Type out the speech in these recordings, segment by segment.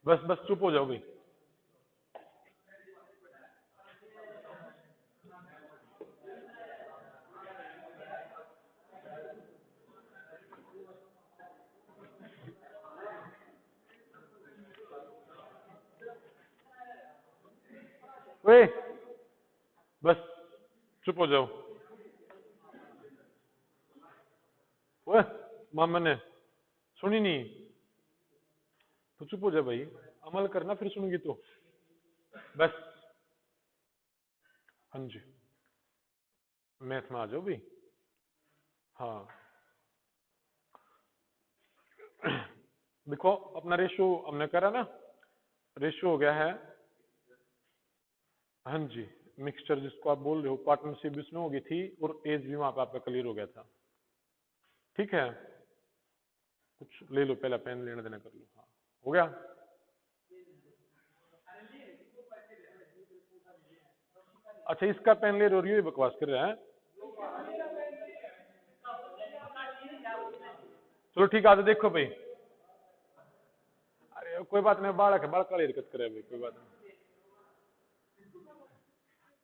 बस बस चुप हो जाओ भाई। वे बस चुप हो जाओ। ओए मामा ने सुनी नहीं तो चुप हो जा भाई, अमल करना फिर सुनूंगी तो। बस हाँ जी, मैथ में आ जाओ भी। हाँ देखो अपना रेशियो हमने करा ना, रेशियो हो गया है, हाँ जी, मिक्सचर जिसको आप बोल रहे हो, पार्टनरशिप भी उसमें हो गई थी और एज भी वहां पे आपका क्लियर हो गया था। ठीक है, कुछ ले लो पहला पेन लेने देना कर लो। हाँ हो गया। अच्छा इसका पेन ले रहे हो, ये बकवास कर रहे हैं। चलो ठीक है, आज देखो भाई, अरे कोई बात नहीं, बालक है, बालक वाली हरकत करे भाई, कोई बात नहीं,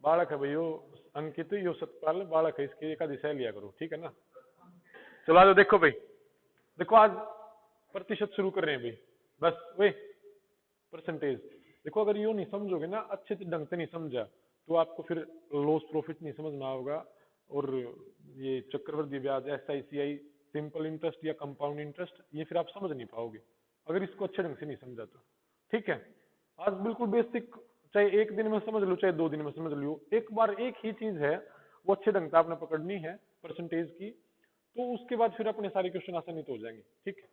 बालक है भाई यो, अंकित यो सतपाल बालक है, इसकी एक आधी सह लिया करो, ठीक है ना। चलो आज देखो भाई, देखो आज प्रतिशत शुरू कर रहे हैं भाई, बस वे परसेंटेज। देखो अगर यो नहीं समझोगे ना, अच्छे ढंग से नहीं समझा तो आपको फिर लॉस प्रॉफिट नहीं समझ में आओगा, और ये चक्रवृद्धि ब्याज, SICI, सिंपल इंटरेस्ट या कंपाउंड इंटरेस्ट, ये फिर आप समझ नहीं पाओगे अगर इसको अच्छे ढंग से नहीं समझा तो। ठीक है, आज बिल्कुल बेसिक, चाहे एक दिन में समझ लो चाहे 2 दिन में समझ लो, एक बार एक ही चीज है वो अच्छे ढंग से आपने पकड़नी है परसेंटेज की, तो उसके बाद फिर अपने सारे क्वेश्चन आसानी तो हो जाएंगे। ठीक है,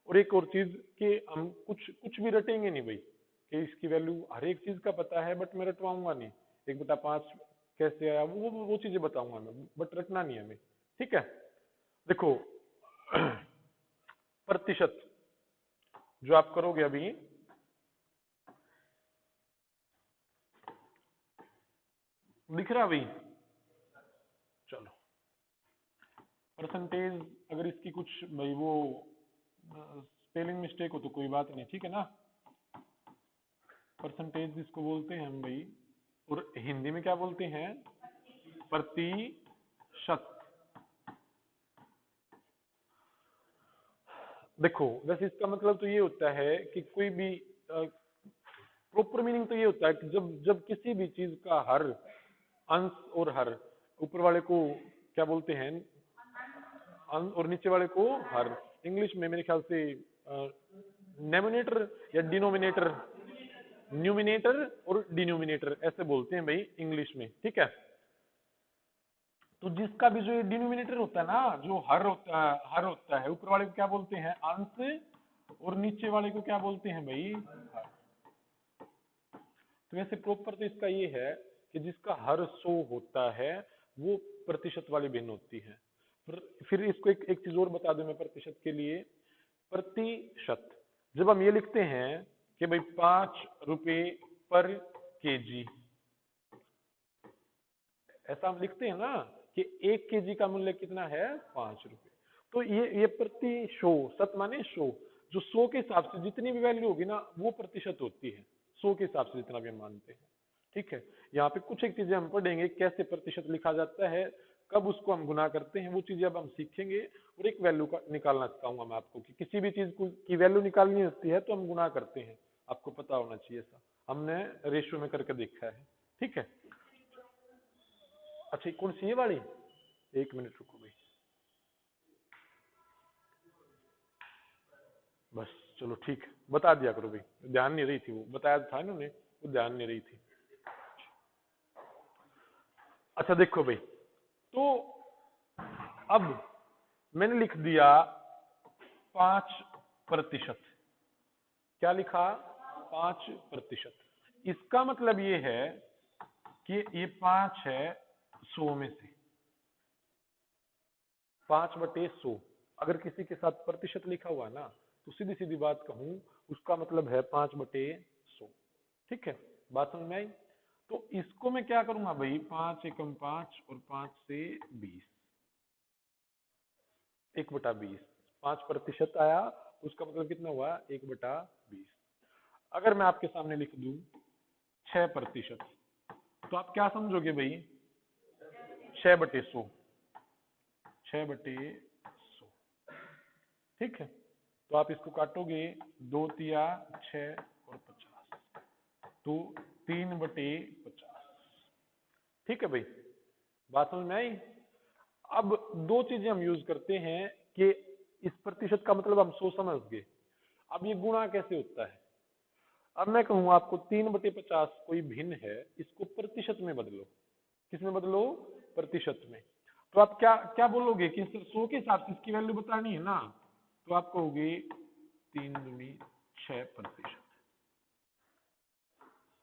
और एक और चीज कि हम कुछ कुछ भी रटेंगे नहीं भाई, कि इसकी वैल्यू हर एक चीज का पता है बट मैं रटवाऊंगा नहीं, 1/5 कैसे आया वो चीजें बताऊंगा मैं, बट रटना नहीं है हमें। ठीक है, देखो प्रतिशत जो आप करोगे अभी, दिख रहा भाई, चलो परसेंटेज, अगर इसकी कुछ भाई वो स्पेलिंग मिस्टेक हो तो कोई बात नहीं, ठीक है ना। परसेंटेज जिसको बोलते हैं हम भाई, और हिंदी में क्या बोलते हैं, प्रतिशत। देखो वैसे इसका मतलब तो ये होता है कि कोई भी प्रॉपर मीनिंग तो ये होता है कि जब जब किसी भी चीज का हर अंश और हर, ऊपर वाले को क्या बोलते हैं अंश और नीचे वाले को हर, इंग्लिश में मेरे ख्याल से नेमिनेटर या डिनोमिनेटर, न्यूमिनेटर और डिनोमिनेटर ऐसे बोलते हैं भाई इंग्लिश में। ठीक है, तो जिसका भी जो ये डिनोमिनेटर होता है ना, जो हर होता है, ऊपर वाले को क्या बोलते हैं अंश, और नीचे वाले को क्या बोलते हैं भाई हर। तो वैसे प्रॉपर तो इसका ये है कि जिसका हर 100 होता है वो प्रतिशत वाली भिन्न होती है। फिर इसको एक चीज और बता दूं मैं प्रतिशत के लिए, प्रतिशत जब हम ये लिखते हैं कि भाई 5 रुपए पर केजी, ऐसा हम लिखते हैं ना कि 1 केजी का मूल्य कितना है 5 रुपए, तो ये प्रति शो, सत माने शो, जो 100 के हिसाब से जितनी भी वैल्यू होगी ना वो प्रतिशत होती है, 100 के हिसाब से जितना भी हम मानते हैं। ठीक है, यहाँ पे कुछ एक चीजें हम पढ़ेंगे कैसे प्रतिशत लिखा जाता है, कब उसको हम गुना करते हैं, वो चीजें अब हम सीखेंगे। और एक वैल्यू का निकालना सिखाऊंगा मैं आपको कि किसी भी चीज की वैल्यू निकालनी होती है तो हम गुना करते हैं, आपको पता होना चाहिए, ऐसा हमने रेशियो में करके देखा है। ठीक है, अच्छा कौन सी ये वाली, 1 मिनट रुको भाई, बस चलो ठीक है, बता दिया करो भाई, ध्यान नहीं रही थी, वो बताया था इन्होंने, वो ध्यान नहीं रही थी। अच्छा देखो भाई, तो अब मैंने लिख दिया 5%, क्या लिखा 5%, इसका मतलब ये है कि ये 5 है 100 में से, 5/100, अगर किसी के साथ प्रतिशत लिखा हुआ है ना तो सीधी सीधी बात कहूं उसका मतलब है 5/100। ठीक है, बात समझ में आई। तो इसको मैं क्या करूंगा भाई, 5 एकम 5 और 5 से 20, 1/20, 5% आया, उसका मतलब कितना हुआ 1/20। अगर मैं आपके सामने लिख दूं 6%, तो आप क्या समझोगे भाई? 6/100, 6/100, ठीक है। तो आप इसको काटोगे, 2 तिया 6 और 50, तो 3/50, ठीक है भाई। बात समझ में आई? अब दो चीजें हम यूज करते हैं कि इस प्रतिशत का मतलब हम 100 समझ गए। अब ये गुणा कैसे होता है? अब मैं कहूँ आपको 3/50 कोई भिन्न है, इसको प्रतिशत में बदलो। किसमें बदलो? प्रतिशत में। तो आप क्या क्या बोलोगे कि सर 100 के हिसाब से इसकी वैल्यू बतानी है ना, तो आप कहोगे 3 दूनी 6%।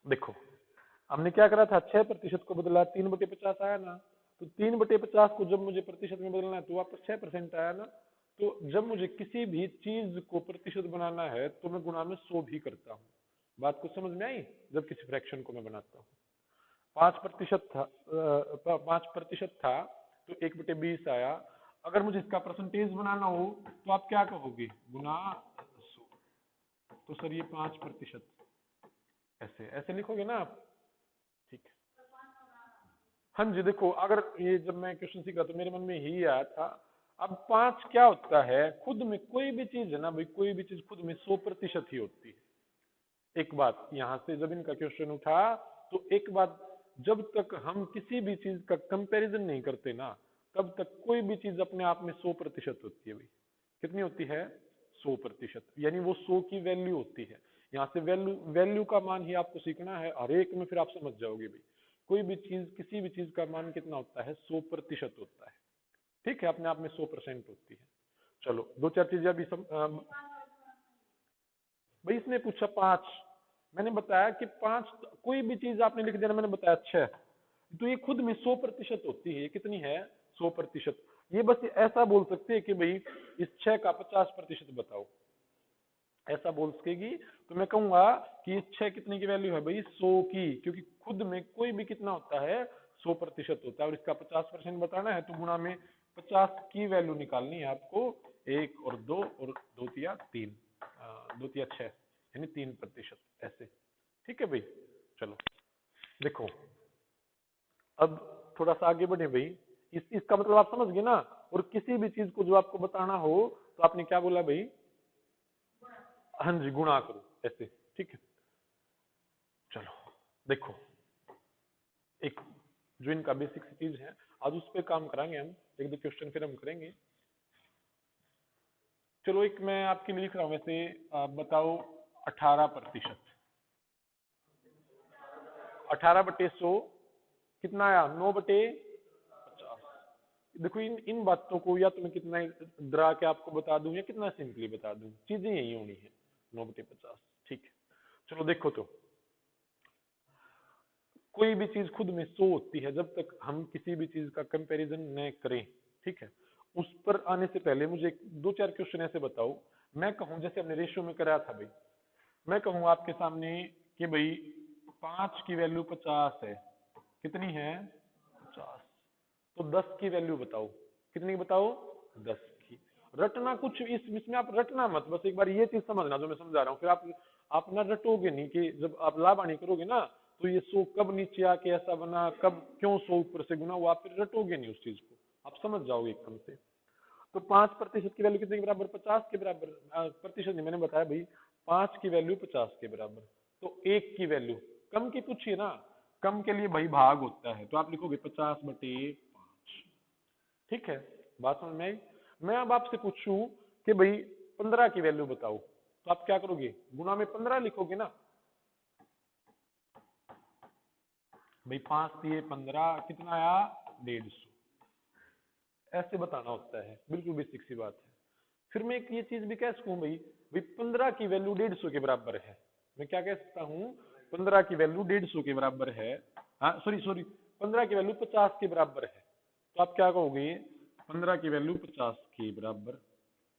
देखो हमने क्या करा था, 6% को बदला, 3/50 आया ना। तो 3/50 को जब मुझे प्रतिशत में बदलना है तो वापस 6% आया ना। तो जब मुझे किसी भी चीज को प्रतिशत बनाना है तो मैं गुणा में 100 भी करता हूँ। बात को समझ में आई? जब किसी फ्रैक्शन को मैं बनाता हूँ, 5% था, 5% था तो 1/20 आया। अगर मुझे इसका परसेंटेज बनाना हो तो आप क्या कहोगे? गुना 100। तो सर ये 5%, ऐसे ऐसे लिखोगे ना आप, ठीक है। हाँ जी, देखो अगर ये जब मैं क्वेश्चन सीखा तो मेरे मन में यही आया था। अब 5 क्या होता है? खुद में कोई भी चीज है ना भाई, कोई भी चीज खुद में 100% ही होती है। एक बात यहां से जब इनका क्वेश्चन उठा तो एक बात, जब तक हम किसी भी चीज का कंपैरिजन नहीं करते ना, तब तक कोई भी चीज अपने आप में 100% होती है भाई। कितनी होती है? 100%, यानी वो 100 की वैल्यू होती है। यहाँ से वैल्यू वैल्यू का मान ही आपको सीखना है, हर एक में फिर आप समझ जाओगे भाई। कोई भी चीज, किसी भी चीज का मान कितना होता है? 100% होता है, ठीक है, अपने आप में 100% होती है। चलो दो चार चीजें अभी भाई इसने पूछा 5, मैंने बताया कि 5, कोई भी चीज आपने लिख दिया, मैंने बताया 6, तो ये खुद में 100% होती है। ये कितनी है? 100%। ये बस ऐसा बोल सकते हैं कि भाई इस 6 का 50% बताओ, ऐसा बोल सकेगी। तो मैं कहूंगा कि इस 6 कितने की वैल्यू है भाई? 100 की, क्योंकि खुद में कोई भी कितना होता है? 100% होता है। और इसका 50% बताना है तो गुणा में 50 की वैल्यू निकालनी है आपको। 1 और 2 और 2 तिया 3, 2 तिया 6, यानी 3%, ऐसे, ठीक है भाई। चलो देखो अब थोड़ा सा आगे बढ़े भाई। इसका मतलब आप समझ गए ना। और किसी भी चीज को जो आपको बताना हो तो आपने क्या बोला भाई? हाँ जी, गुणा करो, ऐसे, ठीक है। चलो देखो, एक जो इनका बेसिक चीज है, आज उस पर काम कराएंगे हम, एक दो क्वेश्चन फिर हम करेंगे। चलो एक मैं आपके लिए लिख रहा हूं वैसे, बताओ 18%। 18/100 कितना आया? 9/50। देखो इन बातों को या तो मैं कितना डरा के आपको बता दूं या कितना सिंपली बता दूं, चीजें यही होनी है। 9/50, ठीक है। चलो देखो, तो कोई भी चीज खुद में 100 होती है जब तक हम किसी भी चीज का कंपैरिजन न करें, ठीक है। उस पर आने से पहले मुझे दो चार क्वेश्चन ऐसे बताओ। मैं कहूं जैसे हमने रेशियो में कराया था भाई, मैं कहूं आपके सामने कि भाई 5 की वैल्यू 50 है, कितनी है? 50। तो 10 की वैल्यू बताओ, कितनी बताओ? 10 की। रटना कुछ इसमें आप रटना मत, बस एक बार ये चीज समझना जो मैं समझा रहा हूँ। फिर आप ना रटोगे नहीं कि जब आप लाभाणी करोगे ना तो ये 100 कब नीचे आके ऐसा बना, कब क्यों 100 ऊपर से गुना, वो आप फिर रटोगे नहीं उस चीज को, आप समझ जाओगे एकदम से। तो 5% की वैल्यू कितने के बराबर? 50 के बराबर। प्रतिशत नहीं, मैंने बताया भाई 5 की वैल्यू 50 के बराबर। तो 1 की वैल्यू, कम की पूछिए ना, कम के लिए भाई भाग होता है, तो आप लिखोगे 50/5, ठीक है। बात समझ में आई? मैं अब आपसे पूछूं कि भाई 15 की वैल्यू बताओ, तो आप क्या करोगे? गुणा में 15 लिखोगे ना भाई। 5 दिए 15, कितना आया? 150। ऐसे बताना होता है, बिल्कुल बेसिक सी बात है। फिर मैं एक ये चीज भी कह सकूं भाई, 15 की वैल्यू 150 के बराबर है। मैं क्या कह सकता हूं? 15 की वैल्यू 150 के बराबर है। हाँ सॉरी सॉरी, 15 की वैल्यू 50 के बराबर है। तो आप क्या कहोगे? 15 की वैल्यू 50 के बराबर।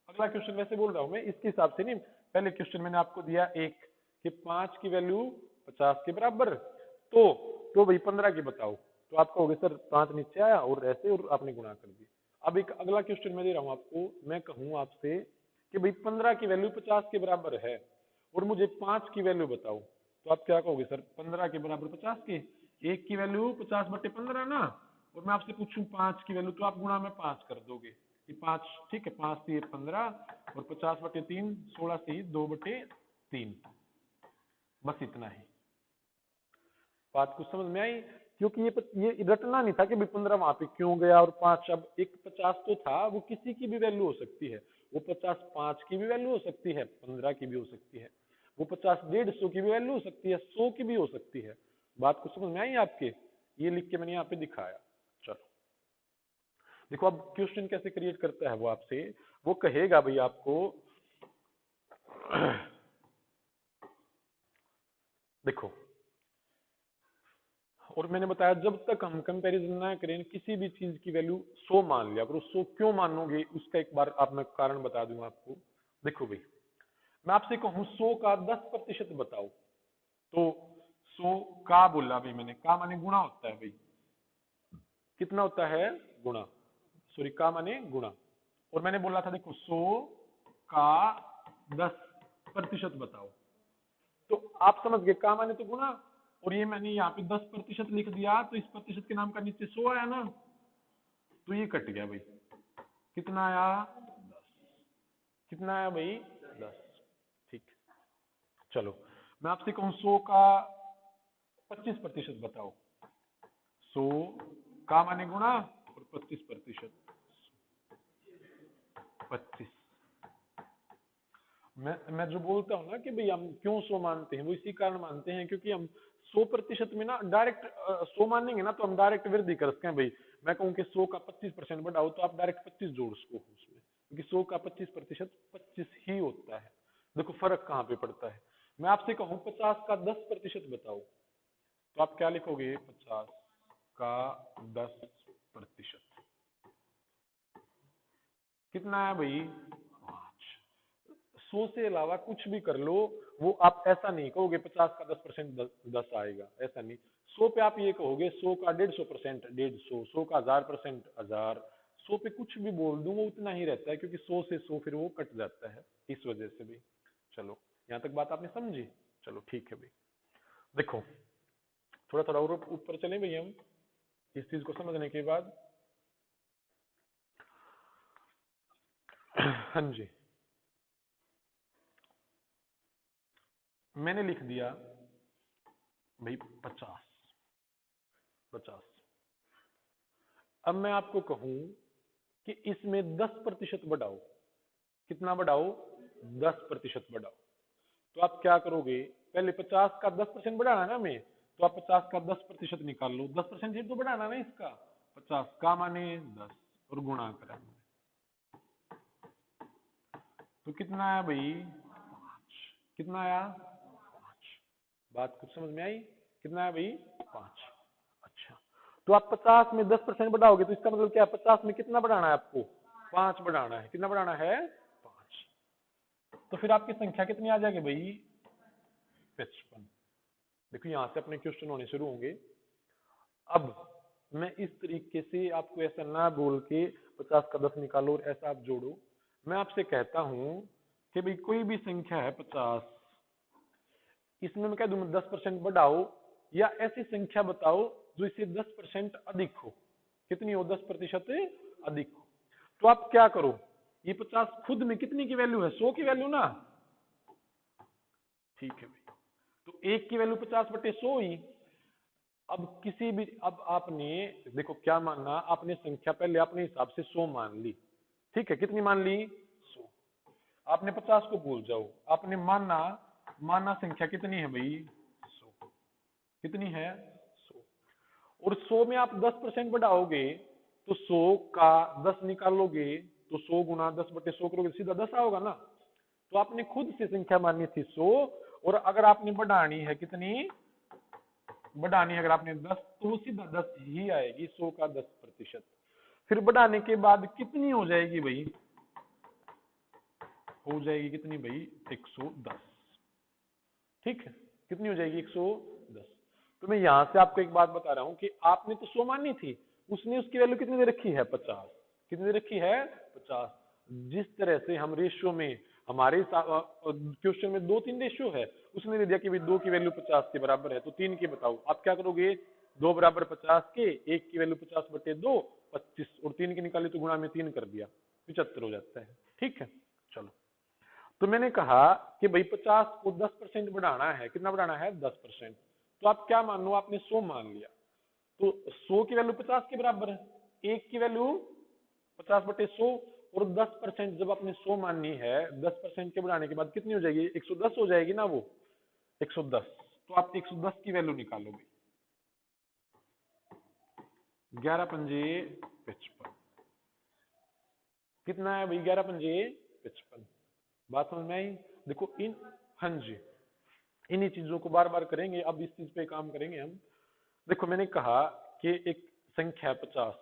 अगला क्वेश्चन वैसे बोल रहा हूं मैं, इसके हिसाब से नहीं। पहले क्वेश्चन मैंने आपको दिया एक कि 5 की वैल्यू 50 के बराबर, तो भाई 15 की बताओ। तो आप कहोगे सर 5 नीचे आया और ऐसे, और आपने गुणा कर दिया। अब एक अगला क्वेश्चन मैं दे रहा हूं आपको, मैं कहूं आपसे कि भाई 15 की वैल्यू 50 के बराबर है, और मुझे 5 की वैल्यू बताओ, तो आप क्या कहोगे सर? 15 के बराबर 50 के, 1 की वैल्यू 50/15 ना, और मैं आपसे पूछूं 5 की वैल्यू, तो आप गुणा में 5 कर दोगे, ये 5, ठीक है, 5 से 15 और 50/3 16 से 2/3, बस इतना ही। बात कुछ समझ में आई? क्योंकि ये रटना नहीं था कि भाई 15 वहां पे क्यों गया और 5, अब एक 50 तो था, वो किसी की भी वैल्यू हो सकती है, वो 50 5 की भी वैल्यू हो सकती है, 15 की भी हो सकती है, वो 50 150 की भी वैल्यू हो सकती है, 100 की भी हो सकती है। बात कुछ समझ में आई आपके? ये लिख के मैंने यहाँ पे दिखाया। चलो देखो अब क्वेश्चन कैसे क्रिएट करता है वो आपसे, वो कहेगा भाई आपको देखो, और मैंने बताया जब तक हम कंपैरिजन ना करें किसी भी चीज की वैल्यू 100 मान लिया करो। 100 क्यों मानोगे उसका एक बार आप मैं कारण बता दूंगा आपको। देखो भाई, मैं आपसे कहूं 100 का 10% बताओ, तो 100 का बोला भाई मैंने, का माने गुणा होता है भाई, कितना होता है? गुणा, सॉरी का माने गुणा। और मैंने बोला था देखो 100 का 10% बताओ, तो आप समझ गए का माने तो गुणा, और ये मैंने यहाँ पे 10% लिख दिया, तो इस प्रतिशत के नाम का नीचे 100 आया ना, तो ये कट गया भाई, कितना आया? 10। कितना आया भाई? 10। ठीक, चलो मैं आपसे कहूं 100 का 25% बताओ, 100 का माने गुणा और 25%, 25। मैं जो बोलता हूँ ना कि भाई हम क्यों 100 मानते हैं, वो इसी कारण मानते हैं क्योंकि हम 100% में ना डायरेक्ट 100 मानेंगे ना, तो हम डायरेक्ट वृद्धि कर सकते हैं भाई। मैं कहूँ कि 100 का 25% बढ़ाओ, तो आप डायरेक्ट 25 जोड़ सको उसमें, क्योंकि 100 का 25% 25 ही होता है। देखो फर्क कहाँ पे पड़ता है। मैं आपसे कहूँ 50 का 10% बताओ, तो आप क्या लिखोगे? 50 का 10%, कितना है भाई? 100 से अलावा कुछ भी कर लो, वो आप ऐसा नहीं कहोगे 50 का 10% 10 आएगा, ऐसा नहीं। 100 पे आप ये कहोगे 100 का 150%, 150, 100 का 1000%, 1000, 100 पे कुछ भी बोल दूं वो उतना ही रहता है, क्योंकि 100 से 100 फिर वो कट जाता है, इस वजह से भी। चलो यहाँ तक बात आपने समझी? चलो ठीक है भाई। देखो थोड़ा थोड़ा और ऊपर चले भाई हम इस चीज को समझने के बाद। हाँ जी, मैंने लिख दिया भाई 50, 50। अब मैं आपको कहूं कि इसमें 10% बढ़ाओ, कितना बढ़ाओ? 10% बढ़ाओ, तो आप क्या करोगे? पहले 50 का 10% बढ़ाना है ना हमें, तो आप 50 का 10% निकाल लो, 10% ही तो बढ़ाना ना इसका, 50 का माने 10 और गुणा करें, तो कितना आया भाई? 5। कितना आया? 5। बात कुछ समझ में आई? कितना आया भाई? 5। अच्छा, तो आप 50 में 10% बढ़ाओगे, तो इसका मतलब क्या है? 50 में कितना बढ़ाना है आपको? 5 बढ़ाना है। कितना बढ़ाना है? 5। तो फिर आपकी संख्या कितनी आ जाएगी भाई? 55। देखो यहां से अपने क्वेश्चन होने शुरू होंगे। अब मैं इस तरीके से आपको ऐसा ना बोल के 50 का 10 निकालो और ऐसा आप जोड़ो, मैं आपसे कहता हूं कि भाई कोई भी संख्या है 50, इसमें मैं कह दूं 10% बढ़ाओ, या ऐसी संख्या बताओ जो इससे 10% अधिक हो। कितनी हो? 10% अधिक हो। तो आप क्या करो, ये 50 खुद में कितनी की वैल्यू है? 100 की वैल्यू ना, ठीक है भाई, तो 1 की वैल्यू 50/100 ही। अब किसी भी, अब आपने देखो क्या मानना, आपने संख्या पहले अपने हिसाब से 100 मान ली, ठीक है, कितनी मान ली? 100। आपने 50 को भूल जाओ, आपने माना, माना संख्या कितनी है भाई? 100। कितनी है? 100। और 100 में आप 10% बढ़ाओगे, तो 100 का 10 निकालोगे, तो 100 गुना 10/100 करोगे, सीधा 10 आओगा ना। तो आपने खुद से संख्या मानी थी 100, और अगर आपने बढ़ानी है कितनी? बढ़ानी अगर आपने 10, तो वो सीधा 10 ही आएगी, 100 का 10%। फिर बढ़ाने के बाद कितनी हो जाएगी भाई? हो जाएगी कितनी भाई? 110। ठीक है, कितनी हो जाएगी? 110। तो मैं यहां से आपको एक बात बता रहा हूं कि आपने तो 100 मानी थी, उसने उसकी वैल्यू कितनी दे रखी है? 50। कितनी दे रखी है? 50। जिस तरह से हम रेशियो में हमारे क्वेश्चन में 2-3 रेशियो है, उसने दे दिया कि भाई 2 की वैल्यू 50 के बराबर है, तो 3 की बताओ। आप क्या करोगे, 2 बराबर 50 के, 1 की वैल्यू 50/2 25, और 3 की निकाली तो गुणा में 3 कर दिया, 75 हो जाता है। ठीक है, चलो। तो मैंने कहा कि भाई 50 को 10% बढ़ाना है, कितना बढ़ाना है, 10%। तो आप क्या मान लो, आपने 100 मान लिया, तो 100 की वैल्यू 50 के बराबर है, 1 की वैल्यू 50/100, और 10% जब आपने 100 माननी है, 10% के बढ़ाने के बाद कितनी हो जाएगी, 110 हो जाएगी ना वो, 110। तो आप 110 की वैल्यू निकालोगे, 11 पंजे 55, कितना है भाई, 11 पंजे 55। बात समझ में आई? देखो इन, हाँ जी, इन्हीं चीजों को बार बार करेंगे, अब इस चीज पे काम करेंगे हम। देखो मैंने कहा कि एक संख्या 50,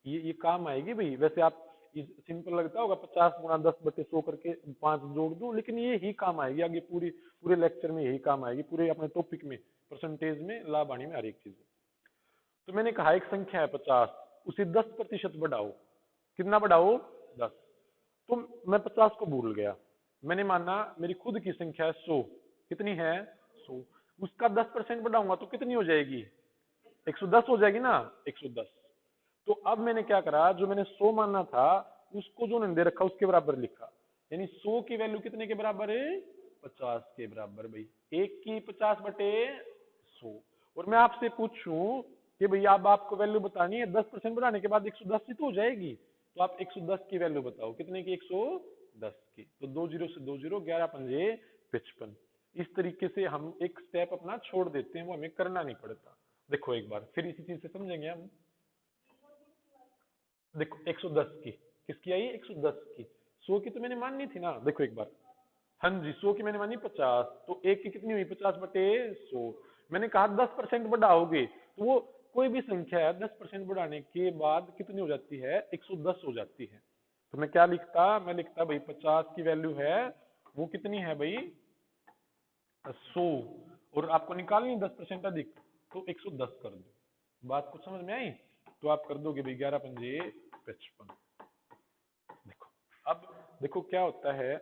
ये काम आएगी भाई। वैसे आप सिंपल लगता होगा, 50 गुणा 10/100 करके 5 जोड़ दो, लेकिन ये ही काम आएगी आगे, पूरे लेक्चर में यही काम आएगी, पूरे अपने टॉपिक में, परसेंटेज में, लाभाणी में, हर एक चीज। तो मैंने कहा एक संख्या है 50, उसे 10% बढ़ाओ, कितना बढ़ाओ, 10। तो मैं 50 को भूल गया, मैंने माना मेरी खुद की संख्या है 100, कितनी है, 100, उसका 10% बढ़ाऊंगा तो कितनी हो जाएगी, 110 हो जाएगी ना, 110। तो अब मैंने क्या करा, जो मैंने 100 मानना था, उसको जो मैंने दे रखा उसके बराबर लिखा, यानी 100 की वैल्यू कितने के बराबर है, 50 के बराबर। भाई 1 की 50/100। और मैं आपसे पूछूं कि भैया अब आपको वैल्यू बतानी है, 10% बढ़ाने के बाद 110 ही तो हो जाएगी, तो आप 110 की वैल्यू बताओ, कितने की, 110 की। तो 2 जीरो से 2 जीरो, 11 पंजे 55। इस तरीके से हम एक स्टेप अपना छोड़ देते हैं, वो हमें करना नहीं पड़ता। देखो एक बार फिर इसी चीज से समझेंगे हम। देखो 110 की, किसकी आई, 110 की, 100 की तो मैंने माननी थी ना। देखो एक बार, हाँ जी, 100 की मैंने मानी 50, तो 1 की कितनी हुई, 50/100। मैंने कहा 10% बढ़ाओगे तो वो कोई भी संख्या है 10% बढ़ाने के बाद कितनी हो जाती है, 110 हो जाती है। तो मैं क्या लिखता, मैं लिखता भाई 50 की वैल्यू है, वो कितनी है भाई, 100, और आपको निकालनी 10% अधिक, तो 110 कर दो। बात कुछ समझ में आई? तो आप कर दोगे भाई 11 पंजे 55। देखो अब, देखो क्या होता है,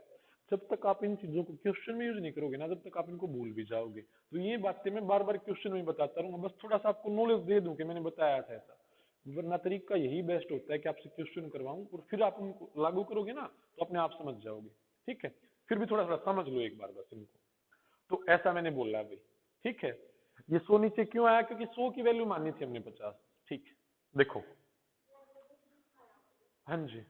जब तक आप इन चीजों को क्वेश्चन में यूज नहीं करोगे ना, जब तक आप इनको भूल भी जाओगे। तो ये बातें मैं बार बार क्वेश्चन में बताता रहूंगा, बस थोड़ा सा आपको नॉलेज दे दूं कि मैंने बताया था ऐसा। वरना तरीका यही बेस्ट होता है कि आपसे क्वेश्चन करवाऊं, और फिर आप उनको लागू करोगे ना, तो अपने आप समझ जाओगे। ठीक है, फिर भी थोड़ा थोड़ा समझ लो एक बार बस इनको। तो ऐसा मैंने बोला है भाई, ठीक है। ये 100 नीचे क्यों आया, क्योंकि 100 की वैल्यू मानी थी हमने 50। ठीक है, देखो, हाँ जी,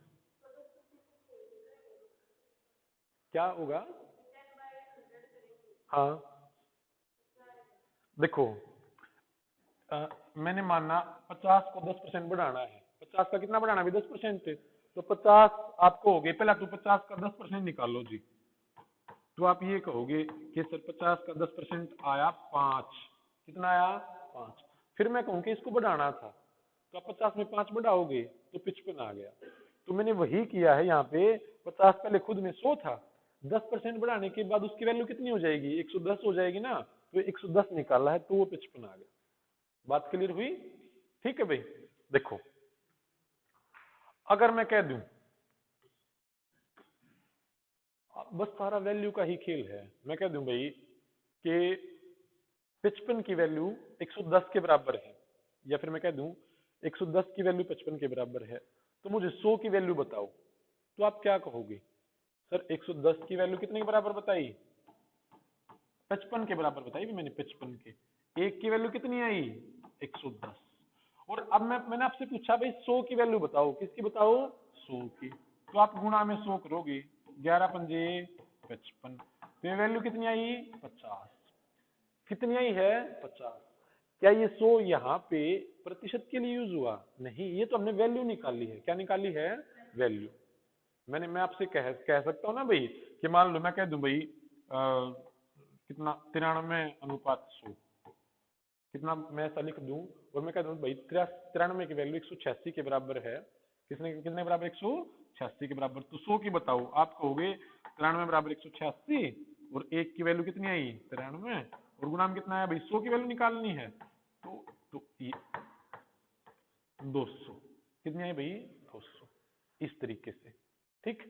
क्या होगा, हाँ देखो, मैंने माना 50 को 10% बढ़ाना है, 50 का कितना बढ़ाना है, 10%। तो 50 आपको हो गए, पहला तो 50 का 10% निकालो जी। तो आप ये कहोगे कि सर 50 का 10% आया 5, कितना आया, 5। फिर मैं कहूँ कि इसको बढ़ाना था, तो आप 50 में 5 बढ़ाओगे तो 55 आ गया। तो मैंने वही किया है यहाँ पे, 50 पहले खुद में 100 था, 10% बढ़ाने के बाद उसकी वैल्यू कितनी हो जाएगी, 110 हो जाएगी ना, तो 110 निकाला है, तो वो 55 आ गया। बात क्लियर हुई? ठीक है भाई। देखो अगर मैं कह दूं, बस सारा वैल्यू का ही खेल है, मैं कह दूं भाई कि 55 की वैल्यू 110 के बराबर है, या फिर मैं कह दूं 110 की वैल्यू 55 के बराबर है, तो मुझे 100 की वैल्यू बताओ। तो आप क्या कहोगे, सर 110 की वैल्यू कितने के बराबर बताई, 55 के बराबर बताई भी मैंने, 55 के। एक की वैल्यू कितनी आई, 110। और अब मैंने आपसे पूछा भाई 100 की वैल्यू बताओ, किसकी बताओ, 100 की। तो आप गुणा में 100 करोगे, 11 पंजे 55, तो ये वैल्यू कितनी आई, 50। कितनी आई है, 50। क्या ये 100 यहाँ पे प्रतिशत के लिए यूज हुआ, नहीं, ये तो हमने वैल्यू निकाली है। क्या निकाली है, वैल्यू। मैं आपसे कह सकता हूँ ना भाई, कि मान लो मैं कह दूं भाई कितना, 93:100, कितना मैं ऐसा लिख दूं, और मैं कह दूं भाई 93 की वैल्यू 186 के बराबर है। कितने के बराबर, 186 के बराबर। तो 100 की बताओ, आप कहोगे 93 बराबर 186, और एक की वैल्यू कितनी आई, 93, और गुणा में कितना है भाई, 100 की वैल्यू निकालनी है, तो ये 200, कितनी आई भाई, 200। इस तरीके से, ठीक।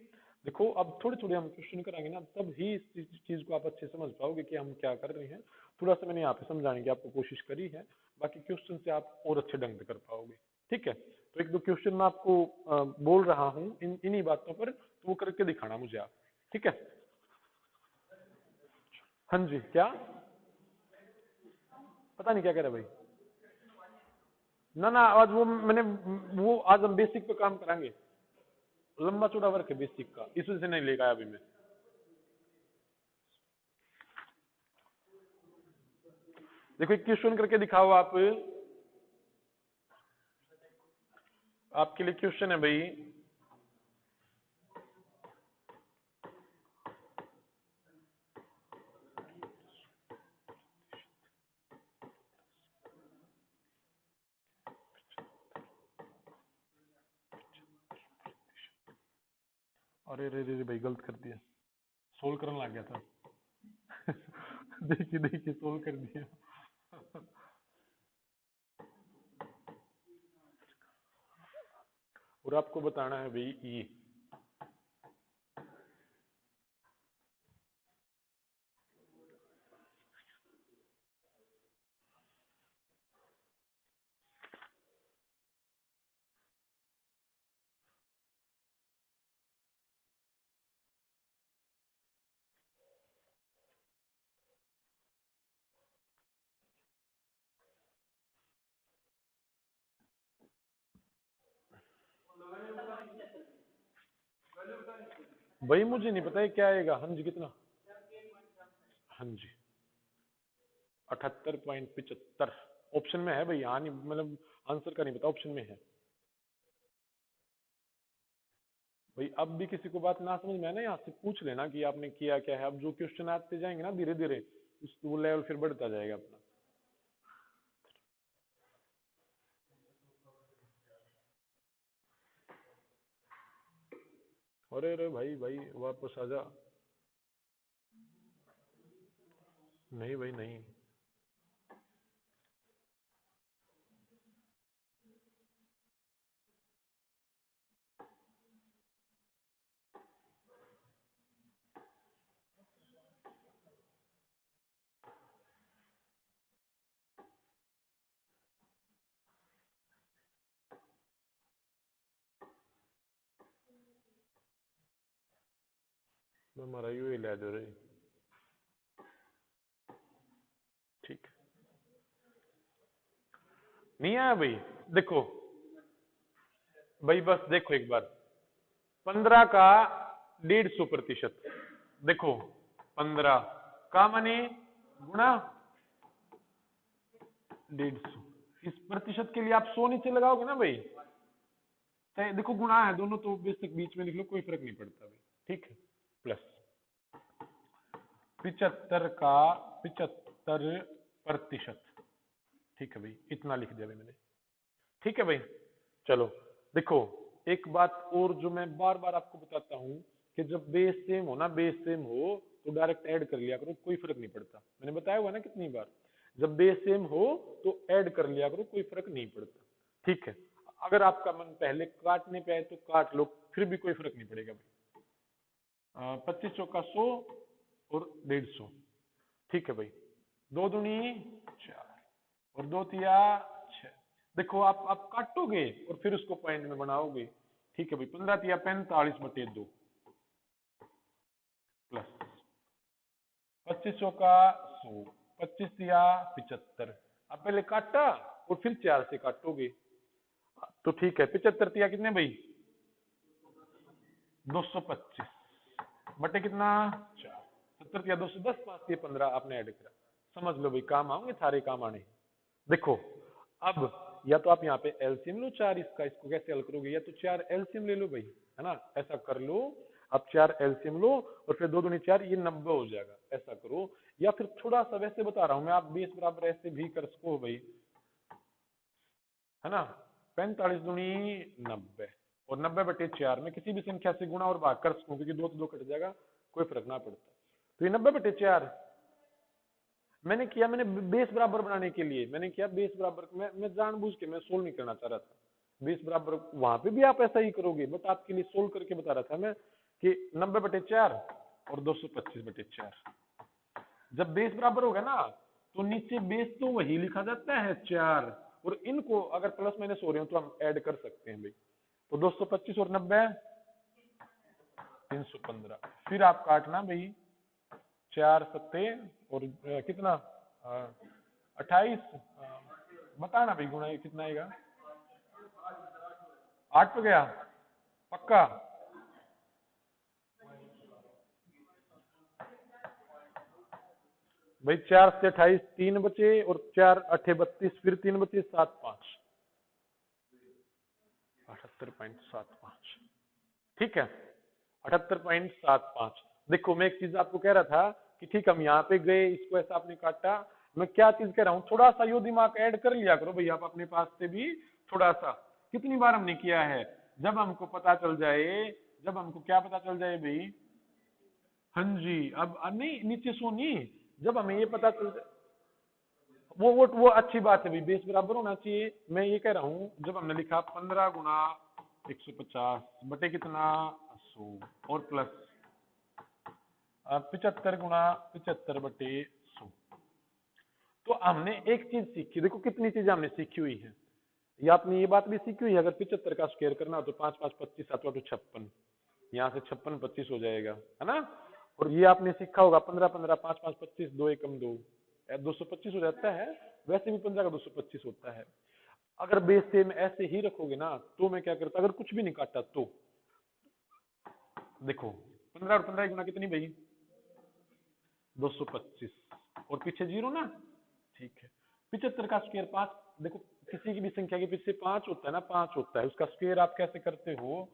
देखो अब थोड़े थोड़े हम क्वेश्चन कराएंगे ना, तब ही इस चीज को आप अच्छे समझ पाओगे कि हम क्या कर रहे हैं। थोड़ा सा मैंने यहाँ पे समझाने की आपको कोशिश करी है, बाकी क्वेश्चन से आप और अच्छे ढंग से कर पाओगे। ठीक है, तो एक दो क्वेश्चन मैं आपको बोल रहा हूँ इन्हीं बातों पर, तो वो करके दिखाना मुझे आप। ठीक है, हाँ जी, क्या पता नहीं क्या कह रहे भाई। ना ना, आज वो मैंने, वो आज हम बेसिक पे काम कराएंगे, लंबा चौड़ा वर्क है बेसिक का, इस वजह से नहीं लेगा अभी मैं। देखो एक क्वेश्चन करके दिखाओ आप, आपके लिए क्वेश्चन है भाई। अरे रे रे रे भाई, गलत कर दिया, सोल्व करने लग गया था। देखिए देखिए, सोल्व कर दिया। और आपको बताना है भाई ई। भाई मुझे नहीं पता है क्या आएगा। हाँ जी, कितना? हाँ जी, 78.75 ऑप्शन में है भाई। हाँ नहीं, मतलब आंसर का नहीं पता, ऑप्शन में है भाई। अब भी किसी को बात ना समझ में आए ना, यहाँ से पूछ लेना कि आपने किया क्या है। अब जो क्वेश्चन आते जाएंगे ना धीरे धीरे, उस वो लेवल फिर बढ़ता जाएगा अपना। अरे अरे भाई भाई, वापस आ जा। नहीं भाई नहीं। मैं मरा यू ले दो रे। ठीक, नहीं आया भाई। देखो भाई, बस देखो एक बार, 15 का 150%। देखो 15 का माने गुणा 150। इस प्रतिशत के लिए आप 100 नीचे लगाओगे ना भाई, चाहे देखो गुणा है दोनों, तो बेसिक बीच में लिख लो, कोई फर्क नहीं पड़ता भाई। ठीक है, प्लस 75 का 75%। ठीक है भाई, इतना लिख दिया भाई मैंने। ठीक है भाई, चलो देखो एक बात और जो मैं बार बार आपको बताता हूं, कि जब बेस सेम हो ना, बेस सेम हो तो डायरेक्ट ऐड कर लिया करो, कोई फर्क नहीं पड़ता। मैंने बताया हुआ ना कितनी बार, जब बेस सेम हो तो ऐड कर लिया करो, कोई फर्क नहीं पड़ता। ठीक है, अगर आपका मन पहले काटने पे आए तो काट लो, फिर भी कोई फर्क नहीं पड़ेगा भाई। 25 चौका 100 और 150। ठीक है भाई, 2 दूनी 4 और 2 तिया 6। देखो आप काटोगे और फिर उसको पॉइंट में बनाओगे। ठीक है भाई, 15 तिया 45/2 प्लस 25 चौका 100, 25 तिया 75। आप पहले काटा और फिर 4 से काटोगे तो ठीक है। 75 तिया कितने भाई? 225 बटे कितना? 4। 70 तिया 210, 5 तिया 15 आपने ऐड करा। समझ लो भाई, काम आओगे, सारे काम आने। देखो अब या तो आप यहाँ पे एलसीएम लो 4 इसका, इसको कैसे हल करोगे? या तो 4 एलसीएम ले लो भाई, है ना, ऐसा कर लो। अब 4 एलसीएम लो और फिर 2 दूनी 4, ये 90 हो जाएगा, ऐसा करो। या फिर थोड़ा सा वैसे बता रहा हूं मैं, आप 20 बराबर ऐसे भी कर सको भाई, है ना। 45 दूनी 90 और 90/4 में किसी भी संख्या से गुणा और भाग कर सकूं, क्योंकि 2 तो 2 कट जाएगा, कोई फर्क ना पड़ता। तो ये 90/4 मैंने किया, मैंने बेस बराबर बनाने के लिए मैंने किया बेस बराबर। मैं जानबूझ के मैं सोल्व नहीं करना चाह रहा था बेस बराबर, वहां पे भी आप ऐसा ही करोगे, बट आपके लिए सोल्व करके बता रहा था मैं कि 90/4 और 225/4। जब बेस बराबर होगा ना तो नीचे बेस तो वही लिखा जाता है 4, और इनको अगर प्लस माइनस हो रहे हो तो हम ऐड कर सकते हैं भाई। तो 225 और 90 315। फिर आप काटना भाई, 4 सत्ते और कितना 28, बताना भाई गुणा कितना आएगा। 8 पे गया पक्का। भाई 4 से 28 3 बचे और 4 8 32, फिर 3 बचे 7 5 78.75। ठीक है 78.75। देखो मैं एक चीज आपको कह रहा था कि ठीक हम यहाँ पे गए, इसको ऐसा आपने काटा, मैं क्या चीज कह रहा हूँ, थोड़ा सा यो दिमाग ऐड कर लिया करो भाई आप अपने पास से भी थोड़ा सा। कितनी बार हमने किया है, जब हमको पता चल जाए, जब हमको क्या पता चल जाए भाई, हाँ जी, अब नहीं नीचे सोनी, जब हमें ये पता चल जाए, वो अच्छी बात है भाई, बेस बराबर होना चाहिए। मैं ये कह रहा हूँ जब हमने लिखा 15 गुना 150 बटे कितना 100 और प्लस 75 गुना 75 बटे 100, तो हमने एक चीज सीखी। देखो कितनी चीजें हमने सीखी हुई है, ये आपने ये बात भी सीखी हुई है, अगर 75 का स्क्वायर करना हो तो 5 5 25 7 8 56, यहाँ से 56 25 हो जाएगा, है ना। और ये आपने सीखा होगा 15 15 5 5 25 2 एकम 2 225 हो जाता है। वैसे भी 15 का 225 होता है। अगर बेस सेम ऐसे ही रखोगे ना तो मैं क्या करता, अगर कुछ भी नहीं काटा तो देखो 15 और 15 गुना कितनी भाई 225, और पीछे जीरो ना, ठीक है। 75 का स्क्वायर 5, देखो किसी की भी संख्या के पीछे 5 होता है ना, 5 होता है, उसका स्क्वायर आप कैसे करते हो,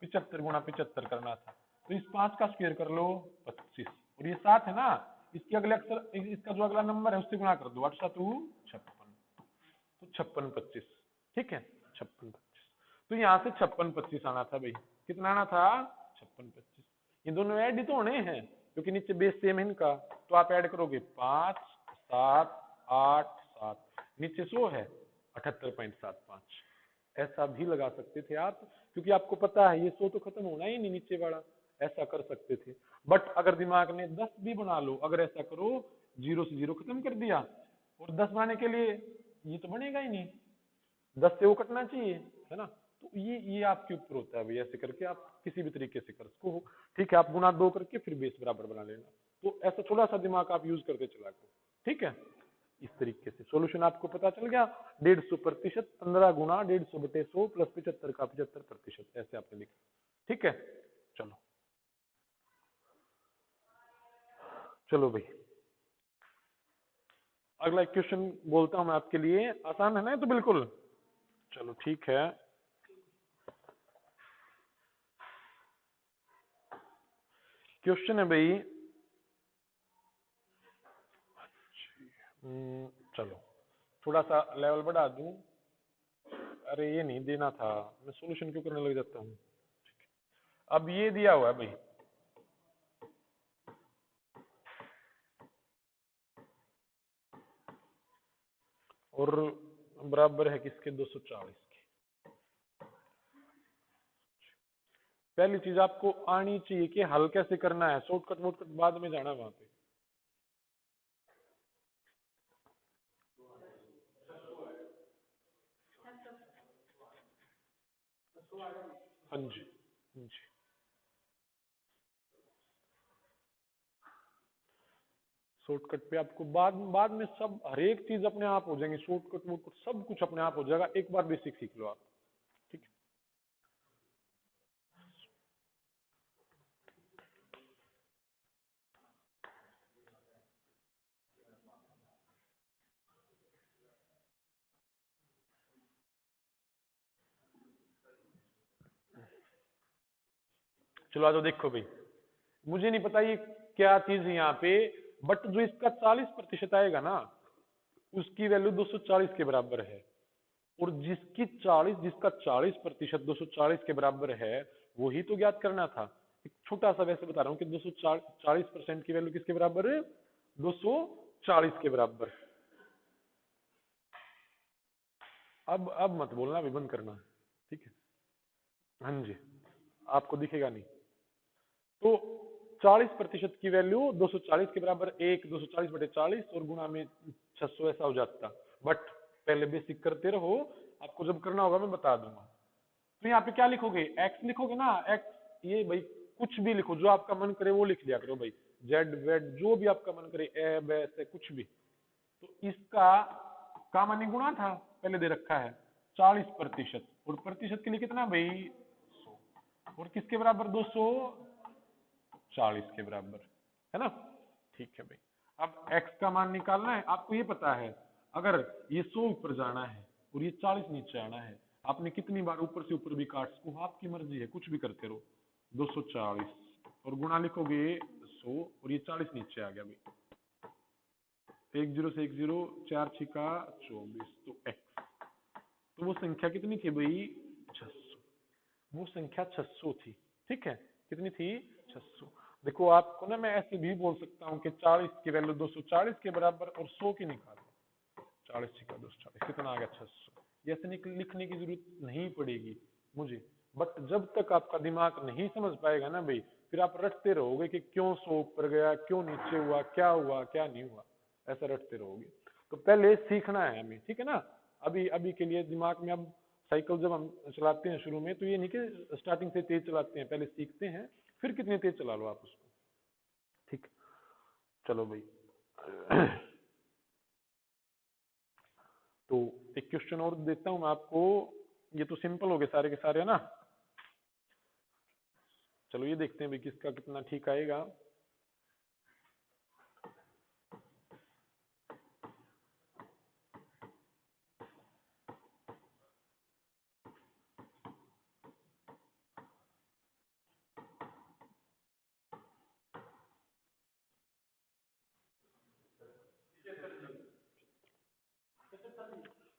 75 गुना 75 करना था, तो इस 5 का स्क्वायर कर लो 25, और ये 7 है ना, इसके अगले अक्षर, इसका जो अगला नंबर है उससे गुणा कर दो, 8 7 56, तो 56 25, ठीक है 56 25। तो यहाँ से 56 25 आना था भाई, कितना आना था 56 25। ये दोनों ऐड ही तो होने हैं क्योंकि नीचे बेस सेम है इनका, तो आप ऐड करोगे 5 7 8 7, नीचे 100 है 78.75। ऐसा भी लगा सकते थे आप, क्योंकि आपको पता है ये 100 तो खत्म होना ही नहीं नीचे वाला, ऐसा कर सकते थे। बट अगर दिमाग ने 10 भी बना लो, अगर ऐसा करो 0 से 0 खत्म कर दिया, और 10 बनाने के लिए ये तो बनेगा ही नहीं, 10 से वो कटना चाहिए, है ना। तो ये आपके ऊपर होता है भाई, ऐसे करके आप किसी भी तरीके से कर सको, ठीक है। आप गुना 2 करके फिर बेस बराबर बना लेना, तो ऐसा थोड़ा सा दिमाग आप यूज करके चला करो, ठीक है। इस तरीके से सॉल्यूशन आपको पता चल गया, 150%, 15 गुना 150/100 प्लस 75 का 75%, ऐसे आपने लिखा, ठीक है। चलो चलो भाई, अगला क्वेश्चन बोलता हूं मैं आपके लिए, आसान है ना, तो बिल्कुल चलो ठीक है। क्वेश्चन है भाई, चलो थोड़ा सा लेवल बढ़ा दूं, अरे ये नहीं देना था, मैं सॉल्यूशन क्यों करने लग जाता हूँ। अब ये दिया हुआ है भाई, और बराबर है किसके 240 के। पहली चीज आपको आनी चाहिए कि हल कैसे करना है, शॉर्टकट वोटकट बाद में जाना वहां पे। हाँ जी हाँ जी, शॉर्टकट पे आपको बाद में सब हर एक चीज अपने आप हो जाएंगी, शॉर्टकट वोटकट सब कुछ अपने आप हो जाएगा, एक बार बेसिक सीख लो आप, ठीक है। चलो आ जाओ, देखो भाई मुझे नहीं पता ये क्या चीज है यहाँ पे, बट जो इसका 40% आएगा ना उसकी वैल्यू 240 के बराबर है, और जिसका 40% 240 के बराबर है वही तो ज्ञात करना था। एक छोटा सा वैसे बता रहा हूँ कि 240% की वैल्यू किसके बराबर है, 240 के बराबर। अब मत बोलना, अभी बंद करना, ठीक है। हाँ जी, आपको दिखेगा नहीं, तो 40% की वैल्यू 240 के बराबर 1 240/40 और गुणा में 600 ऐसा हो जाता। बट पहले बेसिक करते रहो, आपको जब करना होगा मैं बता दूंगा। तो यहाँ पे क्या लिखोगे, x लिखोगे ना, x ये भाई कुछ भी लिखो, जो आपका मन करे वो लिख दिया करो भाई, जेड वेड जो भी आपका मन करे, ए बे से कुछ भी। तो इसका का माने गुणा था, पहले दे रखा है 40%, और प्रतिशत के लिए कितना भाई 100, और किसके बराबर 240 के बराबर, है ना। ठीक है भाई, अब x का मान निकालना है। आपको ये पता है अगर ये 100 ऊपर जाना है और ये 40 नीचे आना है, आपने कितनी बार ऊपर से ऊपर भी काट सको, आपकी मर्जी है, कुछ भी करते रहो। 240 और गुणा लिखोगे 100 और ये 40 नीचे आ गया भाई, 1 0 से 1 0, 4 छिका 24, तो x, तो वो संख्या कितनी थी भाई 600, वो संख्या 600 थी। ठीक है, कितनी थी 600। देखो आपको ना मैं ऐसे भी बोल सकता हूँ कि 40 की वैल्यू 240 के बराबर और 100 की निकालो, 40 छिका 240 कितना आ गया 600। ये ऐसे लिखने की जरूरत नहीं पड़ेगी मुझे, बट जब तक आपका दिमाग नहीं समझ पाएगा ना भाई, फिर आप रटते रहोगे कि क्यों 100 ऊपर गया, क्यों नीचे हुआ, क्या नहीं हुआ, ऐसा रटते रहोगे। तो पहले सीखना है हमें, ठीक है ना। अभी अभी के लिए दिमाग में, अब साइकिल जब हम चलाते हैं शुरू में, तो ये नहीं कि स्टार्टिंग से तेज चलाते हैं, पहले सीखते हैं, फिर कितनी तेज चला लो आप उसको। ठीक, चलो भाई। तो एक क्वेश्चन और देता हूं मैं आपको, ये तो सिंपल हो गए सारे के सारे, है ना। चलो ये देखते हैं भाई किसका कितना ठीक आएगा।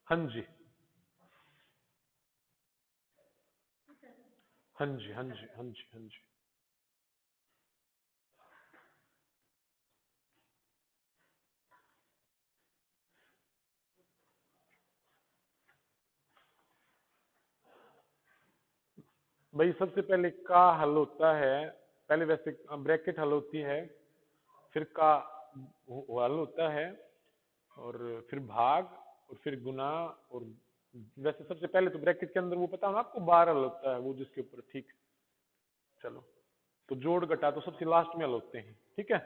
हाँ जी, हाँ जी, हाँ जी, हाँ जी, हाँ जी। भाई सबसे पहले का हल होता है, पहले वैसे ब्रैकेट हल होती है, फिर का हल होता है, और फिर भाग, और फिर गुना, और वैसे सबसे पहले तो ब्रैकेट के अंदर वो पता है ना आपको, बार हल होता है वो जिसके ऊपर। ठीक, चलो, तो जोड़ घटा तो सबसे लास्ट में हल होते हैं, ठीक है।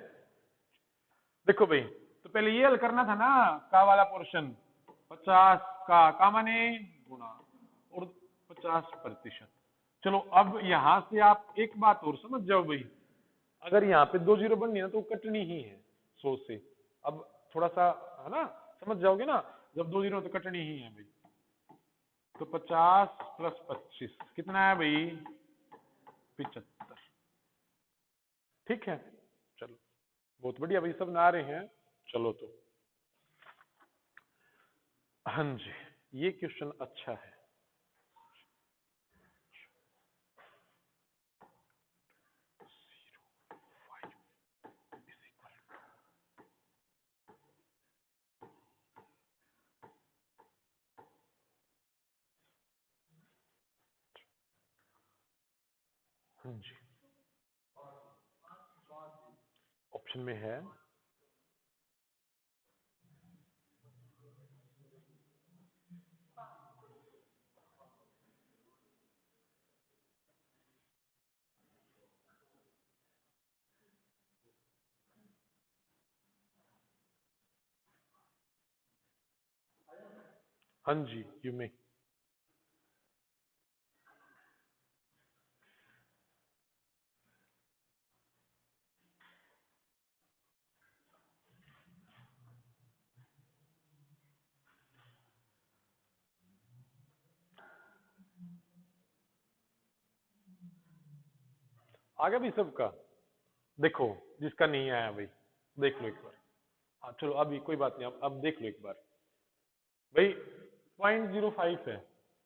देखो भाई, तो पहले ये हल करना था ना, का वाला पोर्शन, 50 का माने गुणा और 50%। चलो अब यहां से आप एक बात और समझ जाओ भाई, अगर यहाँ पे 2 जीरो बननी है ना तो कटनी ही है 100 से। अब थोड़ा सा है ना, समझ जाओगे ना, जब 2 जीरो तो कटनी ही है भाई। तो 50 + 25 कितना है भाई 75। ठीक है, चलो बहुत बढ़िया भाई, सब ना आ रहे हैं। चलो तो हाँ जी, ये क्वेश्चन अच्छा है। हाँ जी, ऑप्शन में है हाँ जी, यू में। आ गया भाई सबका। देखो जिसका नहीं आया भाई, देख लो एक बार। हाँ चलो, अभी कोई बात नहीं, अब देख लो एक बार भाई। 0.05 है,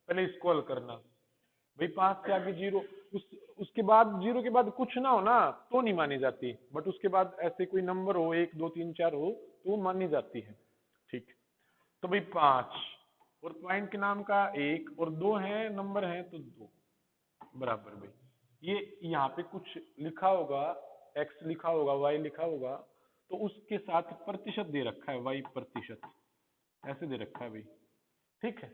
पहले इसको हल करना भाई। 5 से आगे जीरो, उसके बाद जीरो के बाद कुछ ना हो ना तो नहीं मानी जाती, बट उसके बाद ऐसे कोई नंबर हो, 1 2 3 4 हो तो वो मानी जाती है। ठीक, तो भाई 5 और पॉइंट के नाम का 1 और 2 है, नंबर है तो 2 बराबर भाई। ये यहाँ पे कुछ लिखा होगा, x लिखा होगा, y लिखा होगा, तो उसके साथ प्रतिशत दे रखा है, y प्रतिशत ऐसे दे रखा है भाई। ठीक है,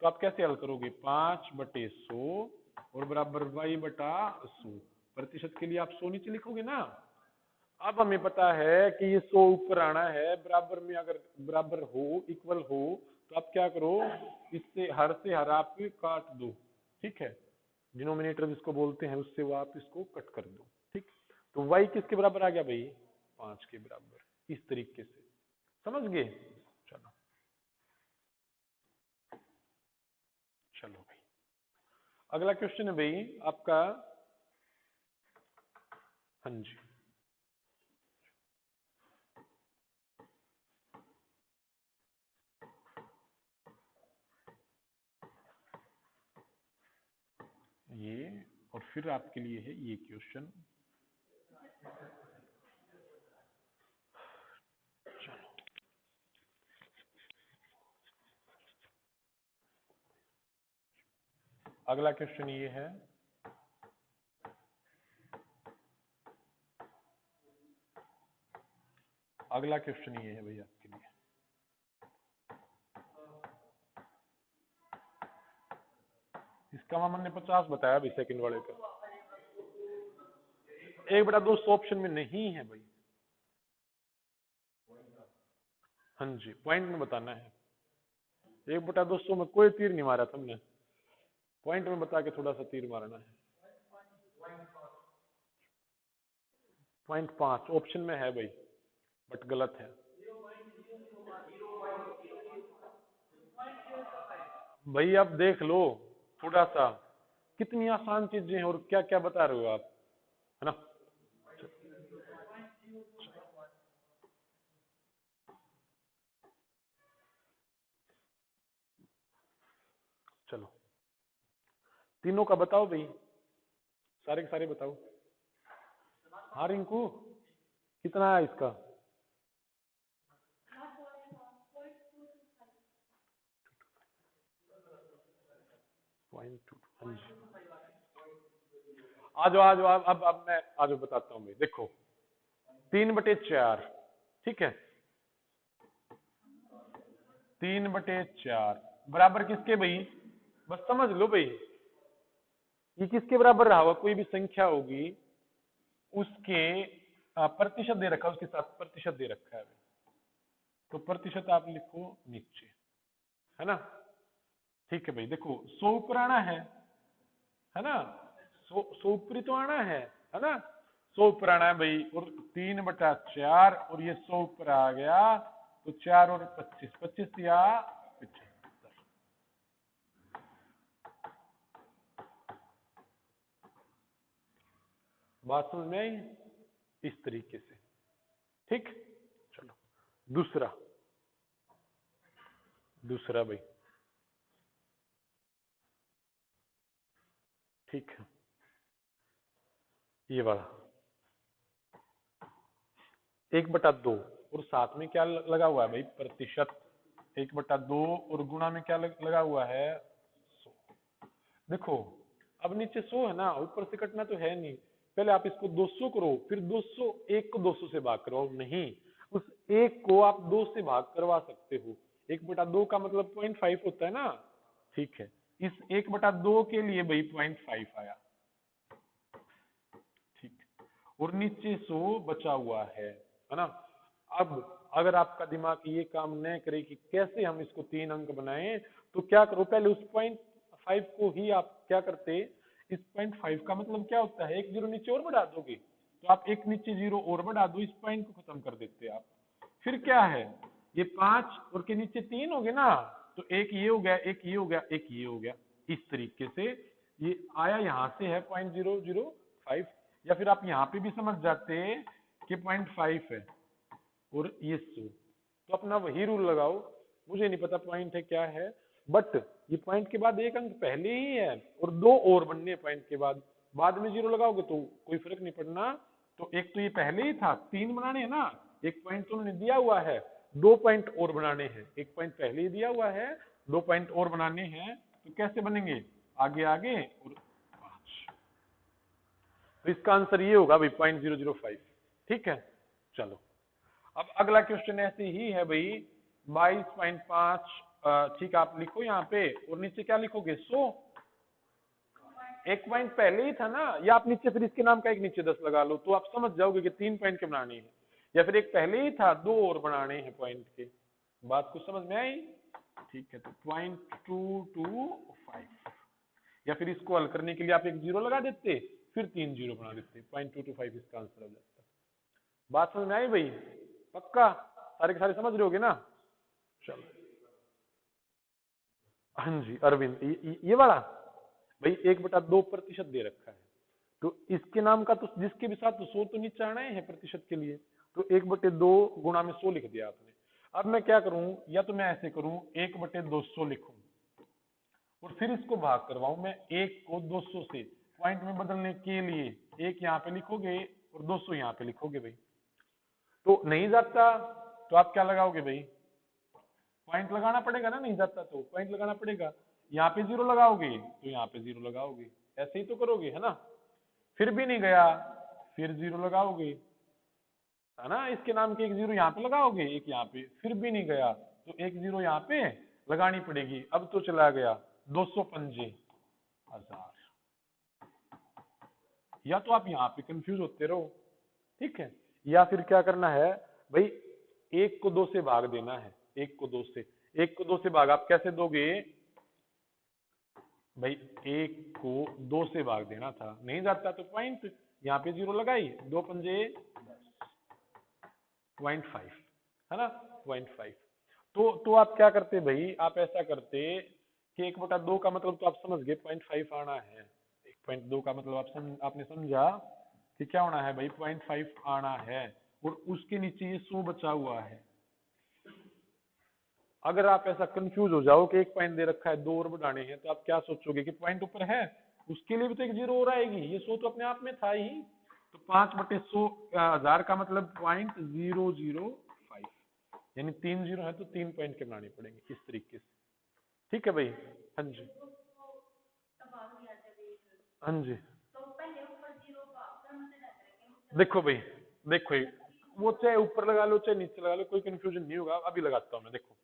तो आप कैसे हल करोगे? 5/100 और बराबर y बटा 100। प्रतिशत के लिए आप 100 नीचे लिखोगे ना। अब हमें पता है कि ये 100 ऊपर आना है, बराबर में अगर बराबर हो, इक्वल हो, तो आप क्या करो, इससे हर आप काट दो। ठीक है, डिनोमिनेटर जिसको बोलते हैं उससे वो आप इसको कट कर दो। ठीक, तो y किसके बराबर आ गया भाई? 5 के बराबर। इस तरीके से समझ गए? चलो चलो भाई, अगला क्वेश्चन है भाई आपका। हाँ जी, ये और फिर आपके लिए है ये क्वेश्चन। अगला क्वेश्चन ये है, अगला क्वेश्चन ये है भैया आपके लिए। इसका मामन ने 50 बताया अभी सेकंड वाले का। 1/200 ऑप्शन में नहीं है भाई। हाँ जी, पॉइंट में बताना है। 1/200 में कोई तीर नहीं मारा तुमने, पॉइंट में बता के थोड़ा सा तीर मारना है। 0.5 ऑप्शन में है भाई, बट गलत है भाई। आप देख लो थोड़ा सा, कितनी आसान चीजें हैं और क्या क्या बता रहे हो आप, है ना। चलो तीनों का बताओ भाई, सारे के सारे बताओ। हाँ रिंकू, कितना है इसका? Point two. हाँ जी, आ जाओ आ जाओ, अब मैं आ जाओ बताता हूँ भाई। देखो 3/4, ठीक है, 3/4 बराबर किसके भाई? बस समझ लो भाई, ये किसके बराबर रहा हुआ? कोई भी संख्या होगी उसके प्रतिशत दे रखा है, उसके साथ प्रतिशत दे रखा है, तो प्रतिशत आप लिखो नीचे, है ना। ठीक है भाई, देखो 100 ऊपर आना है ना, 100 ऊपर ही तो आना है ना। 100 ऊपर आना है भाई, और 3/4 और ये 100 ऊपर आ गया, तो 4 और 25, 25 या 75। बात समझ में आई? इस तरीके से। ठीक, चलो दूसरा, दूसरा भाई। ठीक है, ये वाला 1/2 और साथ में क्या लगा हुआ है भाई? प्रतिशत। 1/2 और गुणा में क्या लगा हुआ है? 100। देखो अब नीचे 100 है ना, ऊपर से कटना तो है नहीं, पहले आप इसको 200 करो, फिर 200, एक को 200 से भाग करो। नहीं, उस एक को आप 2 से भाग करवा सकते हो। 1/2 का मतलब 0.5 होता है ना। ठीक है, इस 1/2 के लिए भाई 0.5 आया। ठीक, और नीचे 100 बचा हुआ है ना। अब अगर आपका दिमाग ये काम न करे कि कैसे हम इसको 3 अंक बनाएं, तो क्या करो, पहले उस 0.5 को ही आप क्या करते, इस 0.5 का मतलब क्या होता है? एक जीरो नीचे और बढ़ा दोगे, तो आप एक नीचे जीरो और बढ़ा दो, इस पॉइंट को खत्म कर देते आप। फिर क्या है, ये 5 और के नीचे 3 हो गए ना, तो एक ये हो गया, एक ये हो गया, एक ये हो गया। इस तरीके से ये आया, यहां से है 0.005, या फिर आप यहाँ पे भी समझ जाते कि 0.5 है और ये 100, तो अपना वही रूल लगाओ। मुझे नहीं पता पॉइंट है क्या है, बट ये पॉइंट के बाद एक अंक पहले ही है और 2 और बनने पॉइंट के बाद में जीरो लगाओगे तो कोई फर्क नहीं पड़ना। तो एक तो ये पहले ही था, 3 बनाने हैं ना, एक पॉइंट तो उन्होंने दिया हुआ है, 2 पॉइंट और बनाने हैं। एक पॉइंट पहले ही दिया हुआ है, 2 पॉइंट और बनाने हैं, तो कैसे बनेंगे? आगे आगे और 5। तो इसका आंसर ये होगा भाई 0.005। ठीक है, चलो अब अगला क्वेश्चन ऐसे ही है भाई 22.5। ठीक है, आप लिखो यहाँ पे और नीचे क्या लिखोगे 100। एक पॉइंट पहले ही था ना, या आप नीचे फिर इसके नाम का एक नीचे 10 लगा लो, तो आप समझ जाओगे कि 3 पॉइंट के बनाने हैं, या फिर एक पहले ही था 2 और बनाने हैं पॉइंट के। बात कुछ समझ में आई? ठीक है, तो 0.225, या फिर इसको हल करने के लिए आप एक 0 लगा देते, फिर 3 0 बना देते, 0.225 इसका आंसर हो जाता। बात समझ में आई भाई? पक्का सारे के सारे समझ रहे होगे ना? चलो, हाँ जी अरविंद, ये वाला भाई 1/2% दे रखा है, तो इसके नाम का तो जिसके भी साथ तो 100 तो नीचे आना है प्रतिशत के लिए, तो 1/2 गुणा में 100 लिख दिया आपने। अब मैं क्या करूं, या तो मैं ऐसे करूं 1/200 लिखूं और फिर इसको भाग करवाऊं मैं 1 को 200 से, पॉइंट में बदलने के लिए 1 यहाँ पे लिखोगे और 200 यहाँ पे लिखोगे भाई, तो नहीं जाता तो आप क्या लगाओगे भाई, पॉइंट लगाना पड़ेगा ना, नहीं जाता तो पॉइंट लगाना पड़ेगा, यहाँ पे 0 लगाओगे तो यहाँ पे 0 लगाओगे, ऐसे ही तो करोगे है ना। फिर भी नहीं गया, फिर 0 लगाओगे है ना, इसके नाम के एक 0 यहाँ पे लगाओगे, एक यहाँ पे, फिर भी नहीं गया तो एक 0 यहाँ पे लगानी पड़ेगी। अब तो चला गया 255,000। या तो आप यहाँ पे कंफ्यूज होते रहो, ठीक है, या फिर क्या करना है भाई, 1 को 2 से भाग देना है, 1 को 2 से, 1 को 2 से भाग आप कैसे दोगे भाई, 1 को 2 से भाग देना था, नहीं जाता तो पॉइंट यहाँ पे 0 लगाई, 2 पंजे 0.5 है ना, 0.5। तो आप क्या करते भाई, आप ऐसा करते कि 1/2 का मतलब तो आप समझ गए 0.5 आना है, 1.2 का मतलब आपने समझा कि क्या होना है भाई, 0.5 आना है, और उसके नीचे ये 100 बचा हुआ है। अगर आप ऐसा कंफ्यूज हो जाओ कि 1 पॉइंट दे रखा है 2 और बढ़ाने हैं, तो आप क्या सोचोगे कि पॉइंट ऊपर है, उसके लिए भी तो एक 0 और आएगी, ये 100 तो अपने आप में था ही, तो 5/100,000 का मतलब 0.005, यानी 3 0 है तो 3 पॉइंट के बनाने पड़ेंगे इस तरीके से। ठीक है भाई? हाँ जी, हाँ जी, देखो भाई, देखो ये, वो चाहे ऊपर लगा लो चाहे नीचे लगा लो, कोई कंफ्यूजन नहीं होगा। अभी लगाता हूं मैं, देखो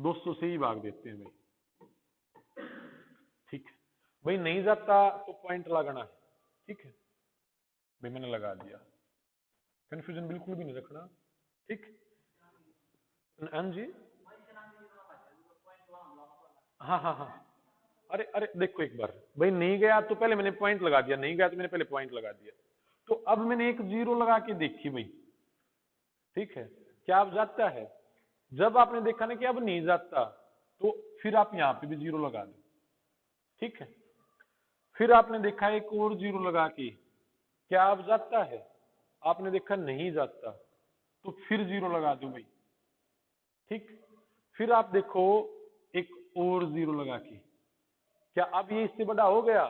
200 से ही भाग देते हैं भाई, ठीक है भाई, नहीं जाता तो पॉइंट लगाना है, ठीक है भाई, मैंने लगा दिया, कंफ्यूजन बिल्कुल भी नहीं रखना, ठीक। हाँ जी, हाँ हाँ हाँ, अरे अरे देखो एक बार भाई, नहीं गया तो पहले मैंने पॉइंट लगा दिया, नहीं गया तो मैंने पहले पॉइंट लगा दिया, तो अब मैंने एक 0 लगा के देखी भाई, ठीक है, क्या अब जाता है? जब आपने देखा ना कि अब नहीं जाता, तो फिर आप यहाँ पे भी 0 लगा दो, ठीक है। फिर आपने देखा एक और 0 लगा के, क्या अब जाता है? आपने देखा नहीं जाता, तो फिर 0 लगा दो भाई, ठीक। फिर आप देखो एक और 0 लगा के, क्या अब ये इससे बड़ा हो गया?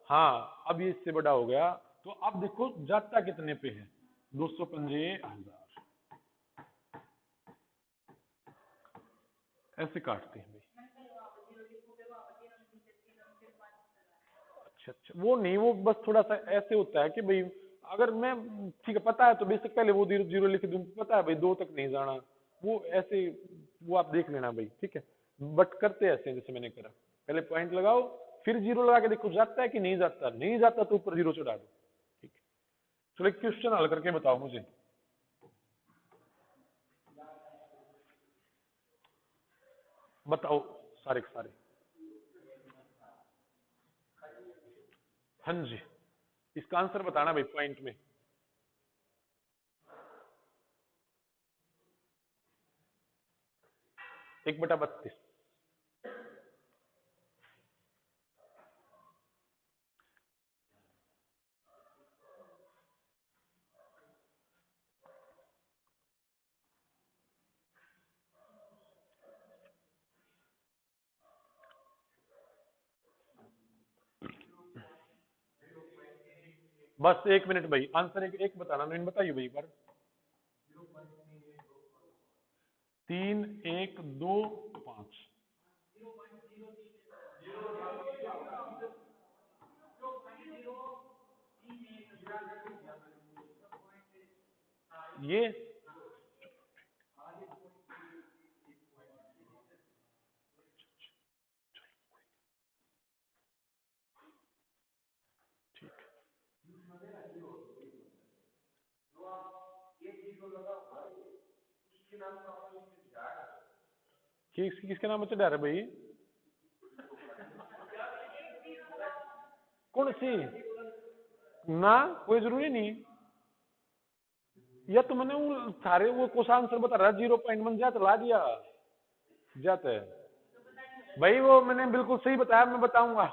हाँ, अब ये इससे बड़ा हो गया, तो अब देखो जाता कितने पे है, 255,000। ऐसे काटते हैं भाई। अच्छा अच्छा, वो नहीं, वो बस थोड़ा सा ऐसे होता है कि भाई, अगर मैं, ठीक है पता है तो बेसिक पहले वो 0 लिख दूं, पता है भाई 2 तक नहीं जाना, वो ऐसे, वो आप देख लेना भाई, ठीक है। बट करते ऐसे जैसे मैंने करा, पहले पॉइंट लगाओ, फिर 0 लगा के देखो जाता है कि नहीं जाता, नहीं जाता तो ऊपर 0 चढ़ा दो, ठीक है। चलो एक क्वेश्चन हल करके बताओ मुझे, बताओ सारे के सारे। हाँ जी, इसका आंसर बताना भाई पॉइंट में। 1/32। बस 1 मिनट भाई, आंसर एक बताना, नहीं बताइए भाई एक बार। 3 1 2 5। ये किसके नाम बच्चा डर है भाई? कौन सी? ना कोई जरूरी नहीं, या तो मैंने वो सारे वो क्वेश्चन आंसर बता रहा 0.1 जात ला दिया जाता है भाई, वो मैंने बिल्कुल सही बताया, मैं बताऊंगा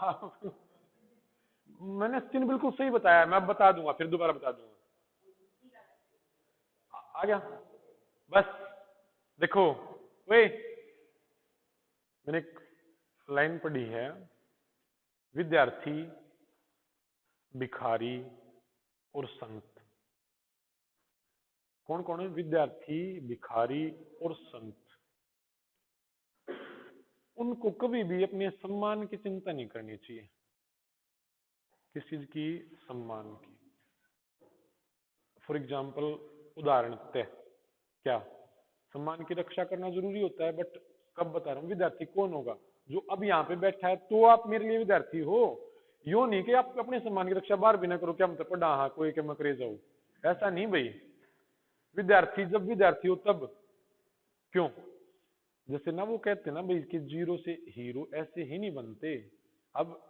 मैंने सीन बिल्कुल सही बताया, मैं बता दूंगा, फिर दोबारा बता दूंगा। आ गया बस। देखो वे, मैंने एक लाइन पढ़ी है, विद्यार्थी, भिखारी और संत। कौन कौन है? विद्यार्थी, भिखारी और संत। उनको कभी भी अपने सम्मान की चिंता नहीं करनी चाहिए। किस चीज की? सम्मान की। फॉर एग्जाम्पल, उदाहरणतः क्या सम्मान की रक्षा करना जरूरी होता है, बट कब बता रहा हूं। विद्यार्थी कौन होगा? जो अब यहाँ पे बैठा है तो आप मेरे लिए विद्यार्थी हो। यो नहीं कि आप अपने सम्मान की रक्षा बाहर भी ना करो, क्या मतलब पढ़ा हाँ कोई के मैं करे जाऊं, ऐसा नहीं भाई। विद्यार्थी जब विद्यार्थी हो तब। क्यों? जैसे ना वो कहते हैं ना भाई कि जीरो से हीरो ऐसे ही नहीं बनते। अब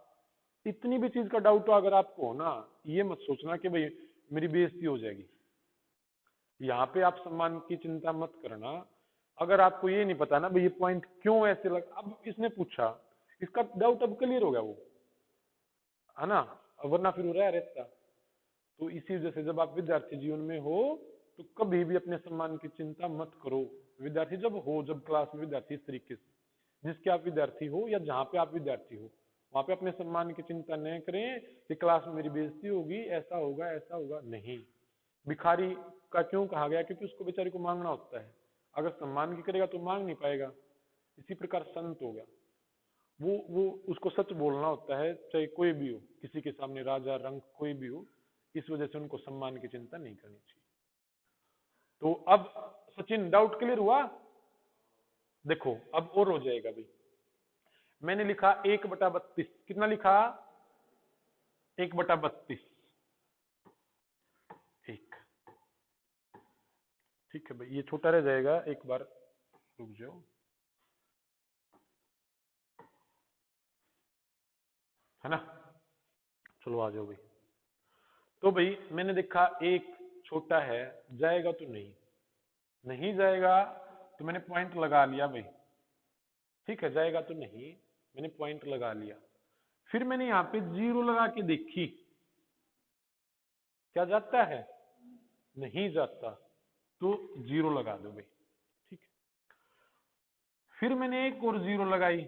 इतनी भी चीज का डाउट अगर आपको हो ना, ये मत सोचना कि भाई मेरी बेइज्जती हो जाएगी। यहाँ पे आप सम्मान की चिंता मत करना। अगर आपको ये नहीं पता ना भाई ये पॉइंट क्यों ऐसे लग, अब इसने पूछा, इसका डाउट अब क्लियर हो गया वो, है ना, वरना फिर वो रह रहता। तो इसी वजह से जब आप विद्यार्थी जीवन में हो तो कभी भी अपने सम्मान की चिंता मत करो। विद्यार्थी जब हो, जब क्लास में विद्यार्थी इस तरीके से जिसके आप विद्यार्थी हो या जहाँ पे आप विद्यार्थी हो, वहां पे अपने सम्मान की चिंता न करें कि क्लास में मेरी बेइज्जती होगी, ऐसा होगा ऐसा होगा, नहीं। भिखारी का क्यों कहा गया? क्योंकि उसको बेचारे को मांगना होता है, अगर सम्मान की करेगा तो मांग नहीं पाएगा। इसी प्रकार संत हो गया, वो उसको सच बोलना होता है, चाहे कोई भी हो, किसी के सामने राजा रंग कोई भी हो, इस वजह से उनको सम्मान की चिंता नहीं करनी चाहिए। तो अब सचिन डाउट क्लियर हुआ? देखो अब और हो जाएगा भाई। मैंने लिखा 1/32, कितना लिखा? 1/32, एक। ठीक है भाई, ये छोटा रह जाएगा, एक बार रुक जाओ, है ना। चलो आ जाओ भाई। तो भाई मैंने देखा एक छोटा है, जाएगा तो नहीं, नहीं जाएगा तो मैंने पॉइंट लगा लिया भाई। ठीक है, जाएगा तो नहीं, मैंने पॉइंट लगा लिया। फिर मैंने यहाँ पे जीरो लगा के देखी, क्या जाता है? नहीं जाता, तो जीरो लगा दो भाई। ठीक है, फिर मैंने एक और जीरो लगाई,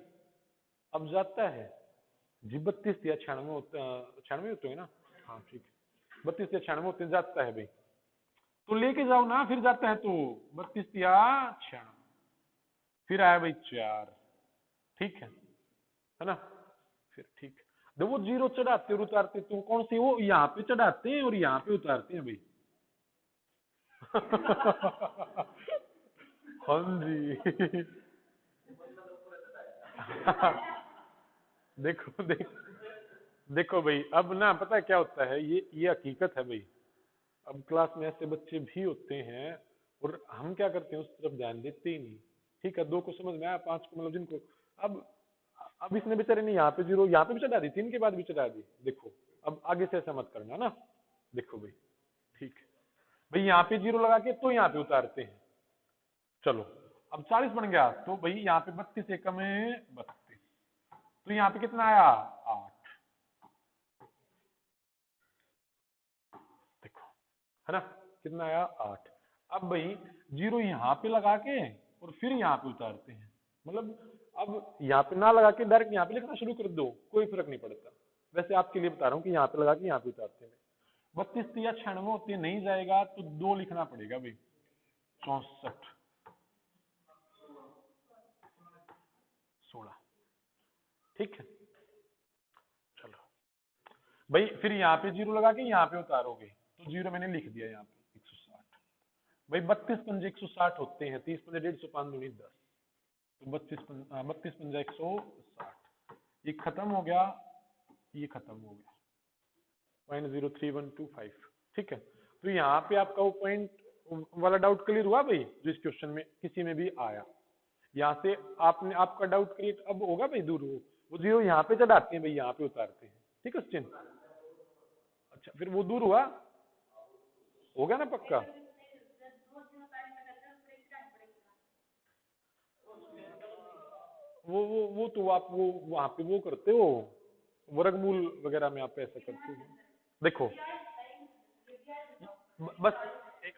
अब जाता है जी 32 या 96 96 होते हैं ना, हाँ ठीक है, 32 या 96 होते जाता है भाई, तो लेके जाओ ना, फिर जाता है तो 32 या 96, फिर आया भाई 4। ठीक है ना। फिर ठीक है, जब वो जीरो चढ़ाते और उतारते तो कौन सी, वो यहाँ पे चढ़ाते हैं और यहाँ पे उतारते हैं भाई हाँ जी देखो देखो भाई, अब ना पता है क्या होता है, ये हकीकत है भाई। अब क्लास में ऐसे बच्चे भी होते हैं और हम क्या करते हैं, उस तरफ ध्यान देते ही नहीं। ठीक है, 2 को समझ में आया, 5 को मतलब जिनको, अब इसने बेचारे ने यहाँ पे जीरो, यहाँ पे भी चढ़ा दी, 3 के बाद भी चढ़ा दी। देखो अब आगे से ऐसा मत करना ना। देखो भाई, ठीक है भाई, यहाँ पे जीरो लगा के तो यहाँ पे उतारते हैं। चलो अब 40 बन गया, तो भाई यहाँ पे 32 एकम है 32, तो यहाँ पे कितना आया? 8। देखो, है ना, कितना आया? 8। अब भाई जीरो यहाँ पे लगा के और फिर यहाँ पे उतारते हैं, मतलब अब यहाँ पे ना लगा के डायरेक्ट यहाँ पे लिखना शुरू कर दो, कोई फर्क नहीं पड़ता। वैसे आपके लिए बता रहा हूँ कि यहाँ पे लगा के यहाँ पे उतारते हैं। 32 या 96 होते नहीं जाएगा तो 2 लिखना पड़ेगा भाई, 64 16। ठीक है, चलो भाई फिर यहाँ पे जीरो लगा के यहाँ पे उतारोगे, तो जीरो मैंने लिख दिया यहाँ पे 160। भाई 32 पंजे 160 होते हैं, 30 पंजे 150, 5 दूनी 10, तो 32 पंजा 160, ये खत्म हो गया, ये खत्म हो गया, 0.03125। ठीक है, तो यहाँ पे आपका वो पॉइंट वाला डाउट क्लियर हुआ भाई, जो इस क्वेश्चन में किसी में भी आया। यहाँ से आपने आपका डाउट क्लियर अब होगा भाई, दूर वो जीरो यहाँ पे चढ़ाते हैं भाई, यहाँ पे उतारते हैं। ठीक है क्वेश्चन, अच्छा फिर वो दूर हुआ, हो गया ना पक्का। वो तो आप वो वहां पे वो करते हो, वर्गमूल वगैरह में आप ऐसा करते हो। देखो बस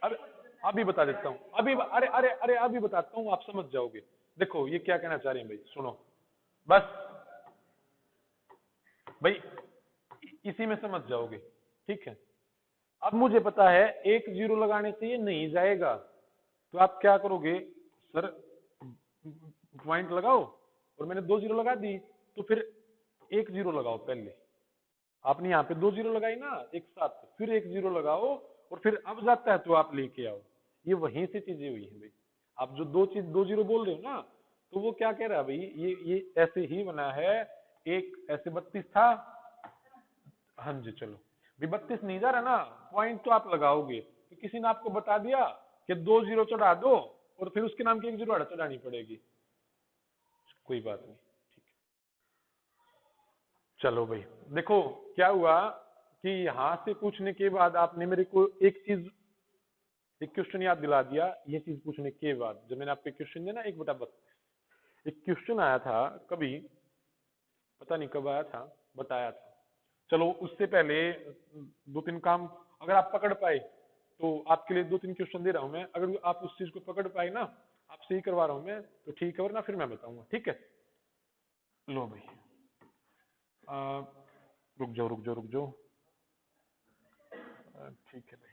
अब अभी बता देता हूँ, अभी अरे अरे अरे अभी बताता हूँ, आप समझ जाओगे। देखो ये क्या कहना चाह रहे हैं भाई, सुनो बस भाई, इसी में समझ जाओगे। ठीक है, अब मुझे पता है एक जीरो लगाने से ये नहीं जाएगा, तो आप क्या करोगे, सर पॉइंट लगाओ, और मैंने 2 जीरो लगा दी, तो फिर 1 जीरो लगाओ पहले। आपने यहाँ पे 2 जीरो लगाई ना एक साथ, फिर 1 जीरो लगाओ, और फिर अब जाता है तो आप लेके आओ। ये वहीं से चीजें हुई है भाई। आप जो 2 जीरो बोल रहे हो ना, तो वो क्या कह रहा है भाई, ये ऐसे ही बना है, एक ऐसे 32 था। हाँ जी चलो, भी 32 नहीं जा रहा ना, पॉइंट तो आप लगाओगे, तो किसी ने आपको बता दिया कि 2 जीरो चढ़ा दो, और फिर उसके नाम की 1 जीरो चढ़ानी पड़ेगी, कोई बात नहीं। चलो भाई, देखो क्या हुआ कि यहां से पूछने के बाद आपने मेरे को एक चीज, एक क्वेश्चन याद दिला दिया। ये चीज पूछने के बाद जब मैंने आपको क्वेश्चन दिया ना 1/32, एक क्वेश्चन आया था कभी, पता नहीं कब आया था, बताया था। चलो उससे पहले 2-3 काम अगर आप पकड़ पाए, तो आपके लिए 2-3 क्वेश्चन दे रहा हूं मैं, अगर आप उस चीज को पकड़ पाए ना, आपसे ही करवा रहा हूं मैं, तो ठीक है, वरना फिर मैं बताऊंगा। ठीक है, लो भाई, आ, रुक जाओ रुक जाओ रुक जाओ, ठीक है भाई।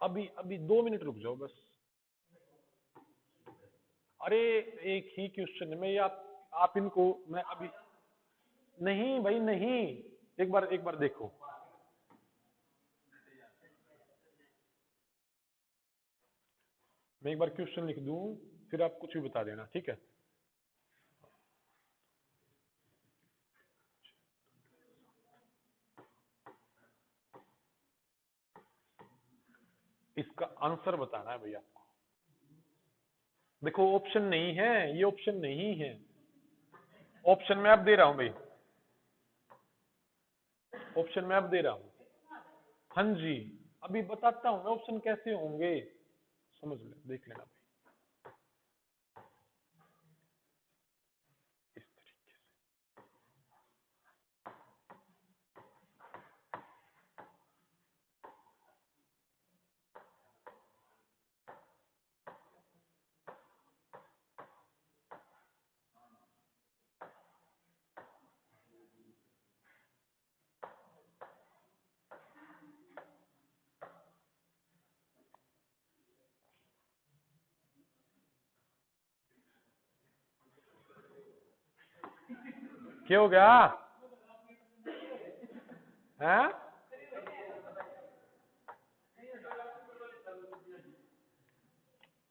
अभी अभी 2 मिनट रुक जाओ बस। अरे एक ही क्वेश्चन है, मैं ये आप इनको मैं अभी, नहीं भाई नहीं, एक बार देखो, मैं एक बार क्वेश्चन लिख दूं, फिर आप कुछ भी बता देना। ठीक है, इसका आंसर बताना है भैया आपको। देखो ऑप्शन नहीं है, ये ऑप्शन नहीं है, ऑप्शन मैं अब दे रहा हूं भाई, ऑप्शन मैं अब दे रहा हूं। हाँ जी, अभी बताता हूं मैं ऑप्शन कैसे होंगे, समझ ले, देख लेना भाई। इस तरीके से क्या हो गया है,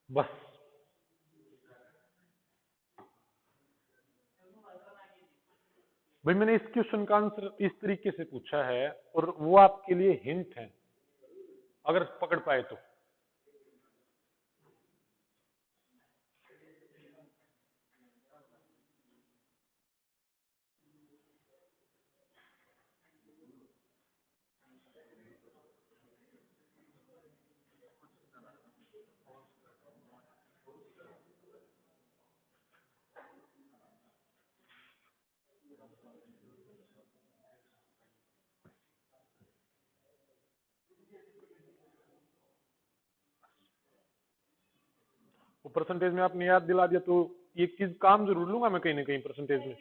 बस भाई, मैंने इस क्वेश्चन का आंसर इस तरीके से पूछा है, और वो आपके लिए हिंट है, अगर पकड़ पाए तो। वो परसेंटेज में आपने याद दिला दिया तो एक चीज काम जरूर लूंगा मैं कहीं ना कहीं परसेंटेज में।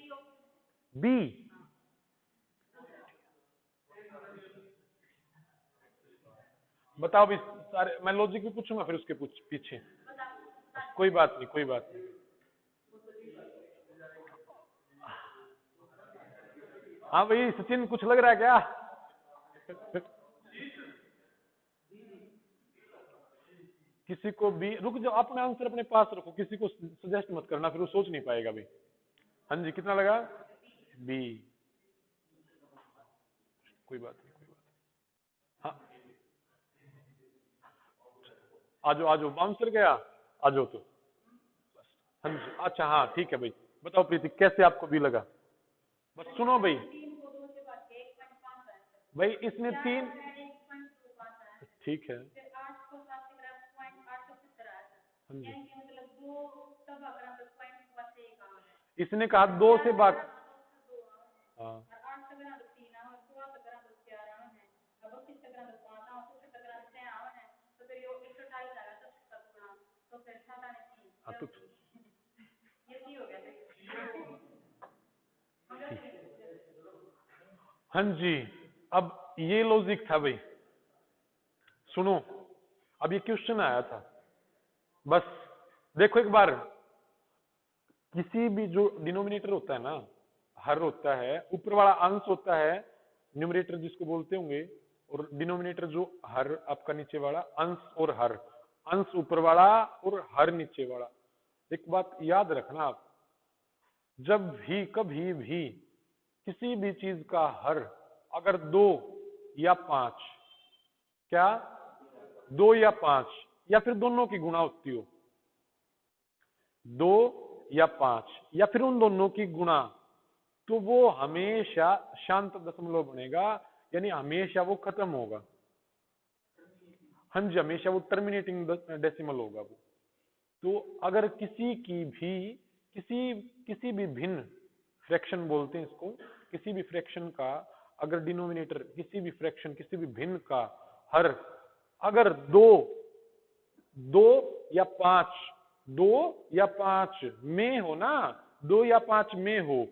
बी, बताओ भी सारे, मैं लॉजिक भी पूछूंगा फिर उसके पीछे। कोई बात नहीं, कोई बात नहीं। हाँ भाई सचिन, कुछ लग रहा है क्या? किसी को भी, रुक जाओ, अपना आंसर अपने पास रखो, किसी को सजेस्ट मत करना, फिर वो सोच नहीं पाएगा भाई। हाँ जी, कितना लगा? बी। कोई बात नहीं, कोई बात नहीं। हाँ, आजो आजो, बाउंसर गया, आजो तो। हाँ जी, अच्छा हाँ ठीक है भाई। बताओ प्रीति, कैसे आपको बी लगा? बस सुनो भाई, भाई इसने तीन, ठीक है। हाँ जी, इसने कहा 2 से भाग, हाँ हाँ तो हाँ जी, अब ये लॉजिक था भाई। सुनो, अब ये क्वेश्चन आया था, बस देखो एक बार, किसी भी जो डिनोमिनेटर होता है ना, हर होता है, ऊपर वाला अंश होता है, न्यूमरेटर जिसको बोलते होंगे, और डिनोमिनेटर जो हर आपका नीचे वाला, अंश और हर, अंश ऊपर वाला और हर नीचे वाला। एक बात याद रखना आप, जब भी कभी भी किसी भी चीज का हर अगर 2 या 5, क्या 2 या 5 या फिर दोनों की गुणा होती हो, 2 या 5 या फिर उन दोनों की गुणा, तो वो हमेशा शांत दशमलव बनेगा, यानी हमेशा वो खत्म होगा। हाँ जी, हमेशा वो टर्मिनेटिंग डेसिमल होगा वो। तो अगर किसी की भी किसी भी भिन्न फ्रैक्शन बोलते हैं इसको, किसी भी फ्रैक्शन का अगर डिनोमिनेटर, किसी भी फ्रैक्शन, किसी भी भिन्न का हर अगर 2 या 5, 2 या 5 में हो ना, 2 या 5 में हो,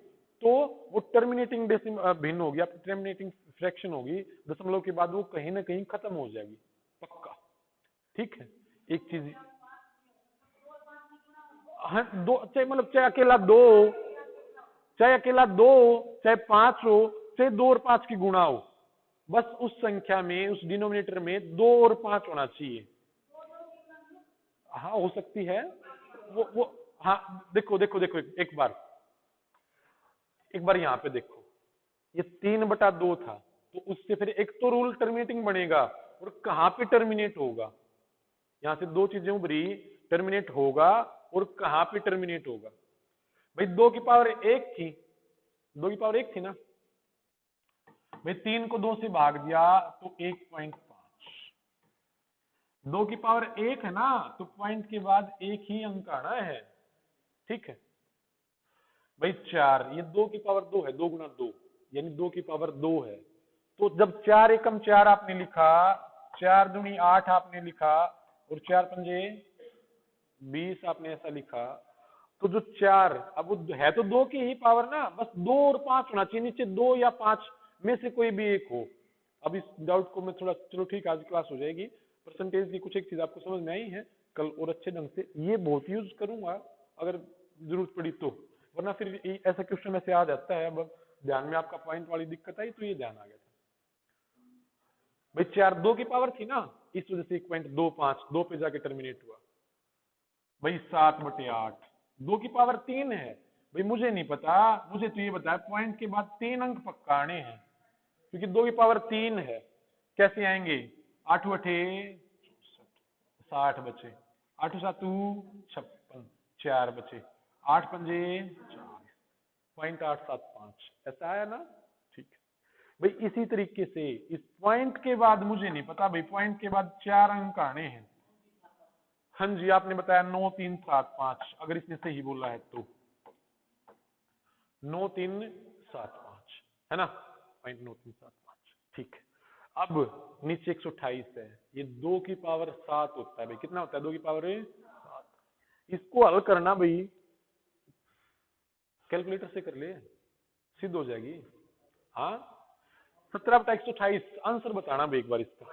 तो वो टर्मिनेटिंग डेसिमल भिन्न होगी, आपकी टर्मिनेटिंग फ्रैक्शन होगी, दशमलव के बाद वो कहीं ना कहीं खत्म हो जाएगी, पक्का। ठीक है, एक चीज, हाँ, दो चाहे, मतलब चाहे अकेला 2, चाहे अकेला 2, चाहे 5 हो, चाहे 2 और 5 की गुणा हो, बस उस संख्या में, उस डिनोमिनेटर में 2 और 5 होना चाहिए। हाँ हो सकती है, वो हाँ, देखो देखो देखो, एक बार यहाँ पे देखो, ये 3/2 था, तो उससे फिर एक तो रूल टर्मिनेटिंग बनेगा, और कहाँ पे टर्मिनेट होगा, यहां से 2 चीजें उभरी, टर्मिनेट होगा और कहां पे टर्मिनेट होगा। भाई 2 की पावर 1 थी, 2 की पावर 1 थी ना भाई, 3 को 2 से भाग दिया तो 1.5, 2 की पावर 1 है ना, तो पॉइंट के बाद एक ही अंक आना है। ठीक है भाई, 4, ये 2 की पावर 2 है, 2 गुना 2 यानी 2 की पावर 2 है, तो जब 4 एकम 4 आपने लिखा, 4 दूनी 8 आपने लिखा, और 4 पंजे 20 आपने ऐसा लिखा, तो जो 4, अब वो है तो 2 की ही पावर ना, बस 2 और 5 होना चाहिए नीचे, 2 या 5 में से कोई भी एक हो। अब इस डाउट को मैं थोड़ा, चलो ठीक है आज क्लास हो जाएगी, परसेंटेज की कुछ एक चीज आपको समझ में आई है, कल और अच्छे ढंग से ये बहुत यूज करूंगा अगर जरूरत पड़ी तो, वरना फिर ऐसा क्वेश्चन ऐसे आ जाता है। अब ध्यान में आपका पॉइंट वाली दिक्कत आई तो ये ध्यान आ गया था भाई। 4 2 की पावर थी ना, इस वजह से 1.25 2 पे जाके टर्मिनेट हुआ भाई। 7/8, 2 की पावर 3 है भाई, मुझे नहीं पता, मुझे तो ये बताया पॉइंट के बाद 3 अंक पक्का आने हैं, क्योंकि 2 की पावर 3 है। कैसे आएंगे? 8 8 60 बचे, 8 7 56, 4 बचे, 8 पंजे 4.875, ऐसा आया ना? ठीक है भाई, इसी तरीके से इस पॉइंट के बाद मुझे नहीं पता भाई, पॉइंट के बाद 4 अंक आने हैं। हाँ जी, आपने बताया 9375, अगर इसने सही बोला है तो 9375 है ना, 9375। ठीक है, अब नीचे 128 है, ये 2 की पावर 7 होता है भाई, कितना होता है 2 की पावर 7? इसको हल करना भाई, कैलकुलेटर से कर ले, सिद्ध हो जाएगी। हाँ 17/128 आंसर बताना भाई एक बार इसका।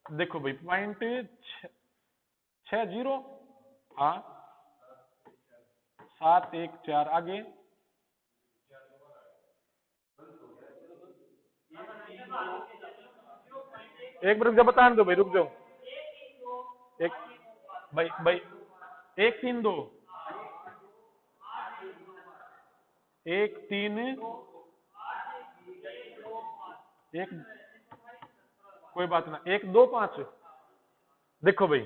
देखो भाई 0.60, हाँ 714 आगे, एक बार रुक जाओ, बताने दो भाई, रुक जाओ एक भाई 132 1 कोई बात ना 125। देखो भाई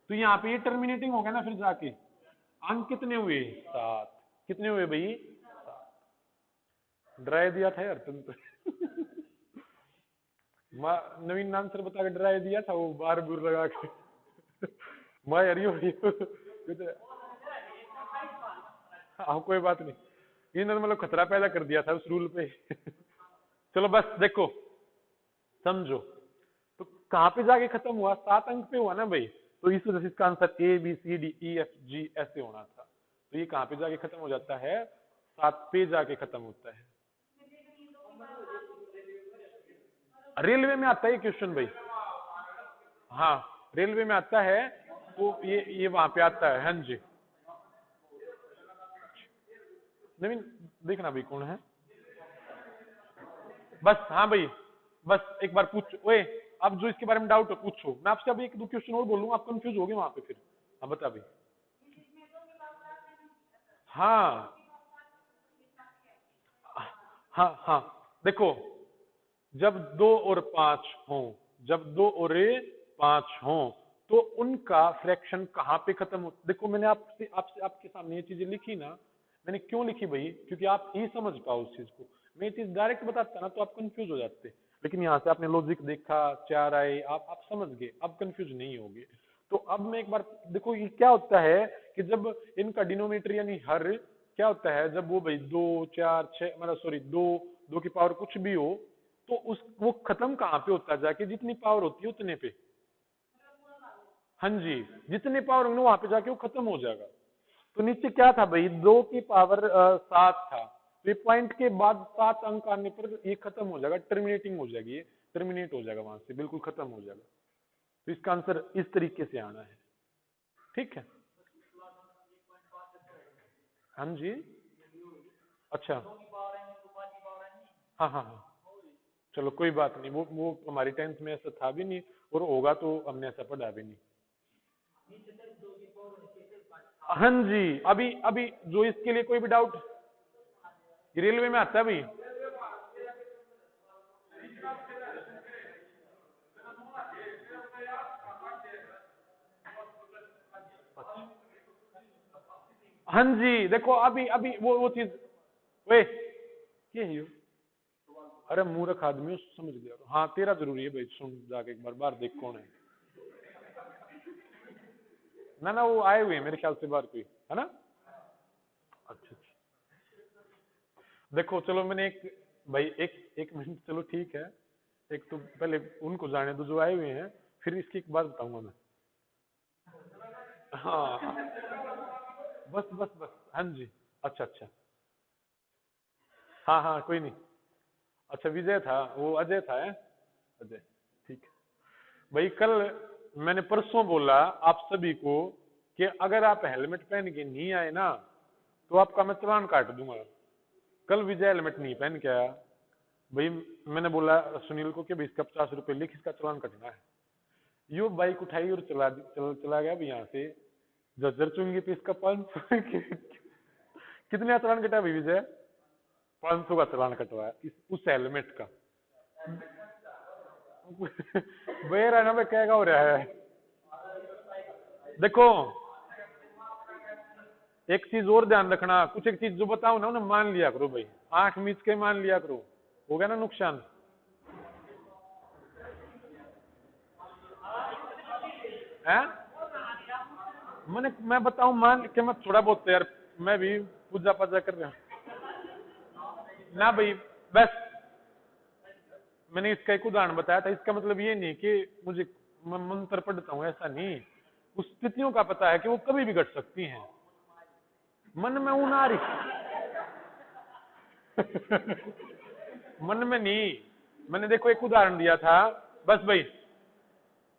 तो यहाँ पे ये टर्मिनेटिंग हो गया ना, फिर जाके अंक कितने हुए 7, कितने हुए भाई 7। डराया दिया था यार तुम तो नवीन आंसर बता के डराया दिया था, वो बार बुर लगा के मैं यार हाँ कोई बात नहीं, इन्होंने मतलब खतरा पैदा कर दिया था उस रूल पे चलो बस देखो समझो, तो कहाँ पे जाके खत्म हुआ, 7 अंक पे हुआ ना भाई, तो इस वजह से इसका आंसर ABCDEFG ऐसे होना था। तो ये कहाँ पे जाके खत्म हो जाता है, 7 पे जाके खत्म होता है। रेलवे में आता है क्वेश्चन भाई, हाँ रेलवे में आता है, तो ये वहां पे आता है। हाँ जी नवीन देखना भाई कौन है, बस हाँ भाई बस एक बार पूछ, ओए अब जो इसके बारे में डाउट है पूछो, मैं आपसे अभी 1-2 क्वेश्चन और बोलूंगा, आप कंफ्यूज हो गए वहां पे फिर। हाँ बता भाई। हाँ हाँ हाँ देखो, जब 2 और 5 हो, जब 2 और 5 हो, तो उनका फ्रैक्शन कहाँ पे खत्म हो, देखो मैंने आपसे आपसे आपके सामने ये चीजें लिखी ना, मैंने क्यों लिखी भाई, क्योंकि आप ही समझ पाओ उस चीज को। मैं ये चीज डायरेक्ट बताता ना तो आप कंफ्यूज हो जाते, लेकिन यहाँ से आपने लॉजिक देखा, 4 आए, आप समझ गए, अब कंफ्यूज नहीं होगे। तो अब मैं एक बार देखो, ये क्या होता है कि जब इनका डिनोमिनेटर यानी हर क्या होता है, जब वो भाई 2 4 6 मतलब सॉरी 2 की पावर कुछ भी हो, तो उस वो खत्म कहाँ पे होता है जाके, जितनी पावर होती है उतने पे। हाँ जी जितने पावर होंगे वहां पे जाके वो खत्म हो जाएगा। तो नीचे क्या था भाई, 2 की पावर 7 था, तो ये पॉइंट के बाद 7 अंक आने पर ये खत्म हो जाएगा, टर्मिनेटिंग हो जाएगी, ये टर्मिनेट हो जाएगा वहां से, बिल्कुल खत्म हो जाएगा। तो इसका आंसर इस तरीके से आना है, ठीक है। हाँ जी अच्छा हाँ हाँ हाँ चलो कोई बात नहीं, वो हमारी 10th में ऐसा था भी नहीं, और होगा तो हमने ऐसा पढ़ा भी नहीं। हाँ जी अभी अभी जो इसके लिए कोई भी डाउट, रेलवे में आता है भाई। हाँ जी देखो अभी अभी वो चीज, वे ये है अरे मूर्ख आदमी समझ गया, हाँ तेरा जरूरी है भाई, सुन जाके एक बार बाहर देख कौन है। ना ना वो आए हुए हैं मेरे ख्याल से बाहर कोई, है ना। अच्छा अच्छा देखो चलो मैंने एक भाई एक एक मिनट चलो ठीक है, एक तो पहले उनको जाने दो जो आए हुए हैं, फिर इसकी एक बात बताऊंगा मैं। हाँ बस बस बस हाँ जी अच्छा अच्छा हाँ हाँ कोई नहीं, अच्छा विजय था, वो अजय था है? अजय ठीक है भाई। कल मैंने परसों बोला आप सभी को कि अगर आप हेलमेट पहन के नहीं आए ना तो आपका मैं चालान काट दूंगा। कल विजय हेलमेट नहीं पहन के आया भाई, मैंने बोला सुनील को कि भाई इसका 50 रुपए लिख, इसका चालान कटना है। यो बाइक उठाई और चला गया भी यहाँ से जज्जर चुंगी पे, इसका 500 कितने का चालान कटा भाई विजय, 500 का चालान कटवाया उस हेलमेट का बेर ना मैं क्या हो रहा है। देखो एक चीज और ध्यान रखना, कुछ एक चीज जो बताओ ना उन्हें मान लिया करो भाई, आंख मीच के मान लिया करो, हो गया ना नुकसान। है मैं बताऊं मान के मत, थोड़ा बहुत तो यार मैं भी पूजा पाजा कर रहा हूं ना भाई, बस मैंने इसका एक उदाहरण बताया था, इसका मतलब ये नहीं कि मुझे मैं मंत्र पढ़ता हूँ, ऐसा नहीं। उस स्थितियों का पता है कि वो कभी भी घट सकती हैं। मन में ऊन आ रही मन में नहीं, मैंने देखो एक उदाहरण दिया था बस भाई।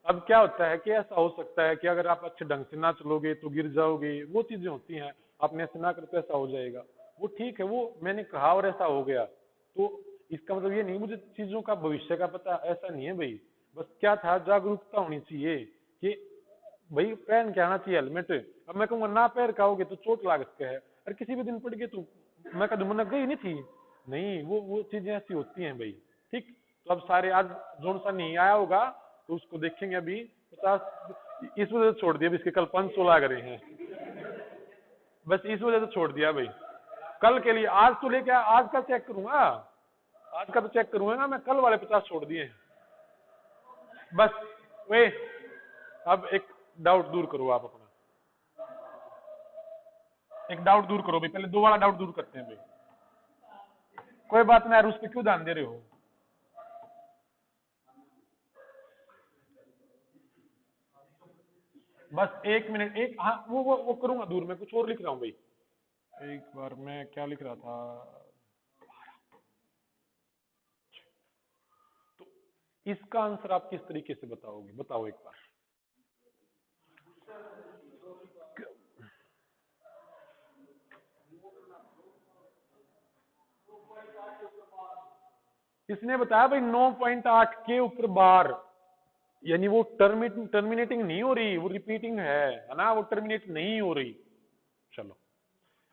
अब क्या होता है कि ऐसा हो सकता है कि अगर आप अच्छे ढंग से ना चलोगे तो गिर जाओगे, वो चीजें होती हैं। आपने ऐसे ना करते ऐसा हो जाएगा, वो ठीक है, वो मैंने कहा और ऐसा हो गया, तो इसका मतलब ये नहीं मुझे चीजों का भविष्य का पता, ऐसा नहीं है भाई। बस क्या था, जागरूकता होनी चाहिए कि भाई पहन के आना चाहिए हेलमेट। अब मैं कहूंगा ना पैर खाओगे तो चोट लाग सकता है, और किसी भी दिन पड़ गए तो मैं कदम मन गई नहीं थी, नहीं, वो चीजें ऐसी होती हैं भाई। ठीक, तो अब सारे आज जोन सा नहीं आया होगा तो उसको देखेंगे अभी 50, इस वजह से छोड़ दिया, इसके कल 500 लाग रहे हैं, बस इस वजह से छोड़ दिया भाई। कल के लिए आज तो लेके आज का चेक करूंगा, आज का तो चेक करूंगा ना, मैं कल वाले 50 छोड़ दिए हैं बस। वे अब एक डाउट दूर करो आप अपना, एक डाउट दूर करो भाई, पहले दो वाला डाउट दूर करते हैं भाई। कोई बात नहीं यार, उस पर क्यों ध्यान दे रहे हो। बस एक मिनट, एक हाँ वो करूंगा दूर, मैं कुछ और लिख रहा हूँ भाई। एक बार मैं क्या लिख रहा था, तो इसका आंसर आप किस तरीके से बताओगे, बताओ एक बार। इसने बताया भाई 9.8 के ऊपर बार, यानी वो टर्मिनेटिंग नहीं हो रही, वो रिपीटिंग है ना, वो टर्मिनेट नहीं हो रही। चलो,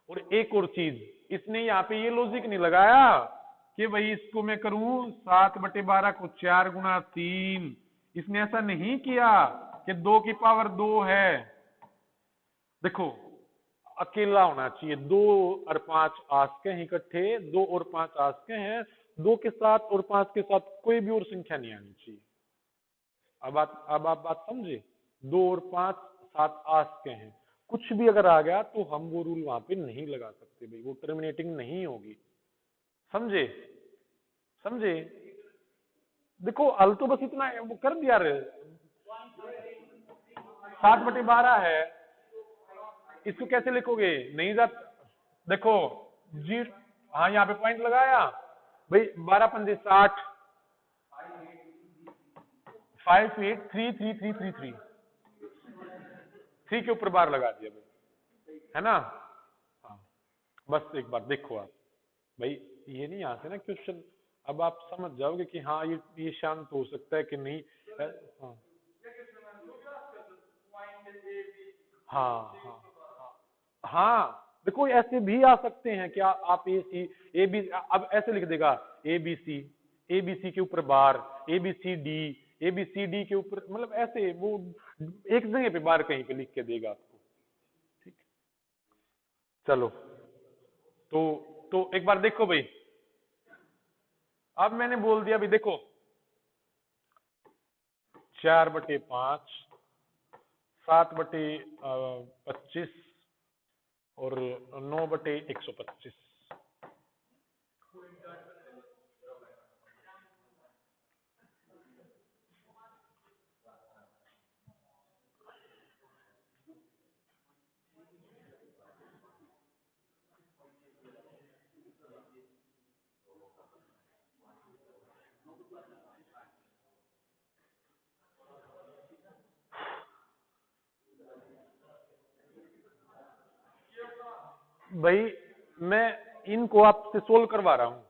और एक और चीज, इसने यहाँ पे ये लॉजिक नहीं लगाया कि भाई इसको मैं करूं 7/12 को 4 गुना 3, इसने ऐसा नहीं किया कि 2 की पावर 2 है। देखो, अकेला होना चाहिए, 2 और 5 आस्के हैं इकट्ठे, 2 और 5 आस्के हैं, 2 के साथ और 5 के साथ कोई भी और संख्या नहीं आनी चाहिए। अब आप बात समझे, 2 और 5 7 आस्के हैं, कुछ भी अगर आ गया तो हम वो रूल वहां पे नहीं लगा सकते भाई, वो टर्मिनेटिंग नहीं होगी। समझे, समझे। देखो हल तो बस इतना वो कर दिया रे, 7/12 है, इसको कैसे लिखोगे, नहीं जाता। देखो जी, हाँ यहाँ पे पॉइंट लगाया भाई, 12 पंजे 60, 5 8 3 3 3 3 3 3 के ऊपर बार लगा दिया भाई, है ना। हाँ, बस एक बार देखो आप भाई, ये नहीं आते ना क्वेश्चन, अब आप समझ जाओगे कि हाँ ये शांत हो सकता है कि नहीं। हाँ हाँ हाँ हाँ, देखो ऐसे भी आ सकते हैं कि आप ए बी, अब ऐसे लिख देगा ए बी सी के ऊपर बार, ए बी सी डी के ऊपर, मतलब ऐसे वो एक जगह पे बार कहीं पे लिख के देगा आपको। ठीक, चलो, तो एक बार देखो भाई, अब मैंने बोल दिया भाई, देखो 4/5, 7/25 और 9/125। भाई मैं इनको आपसे सोल्व करवा रहा हूं,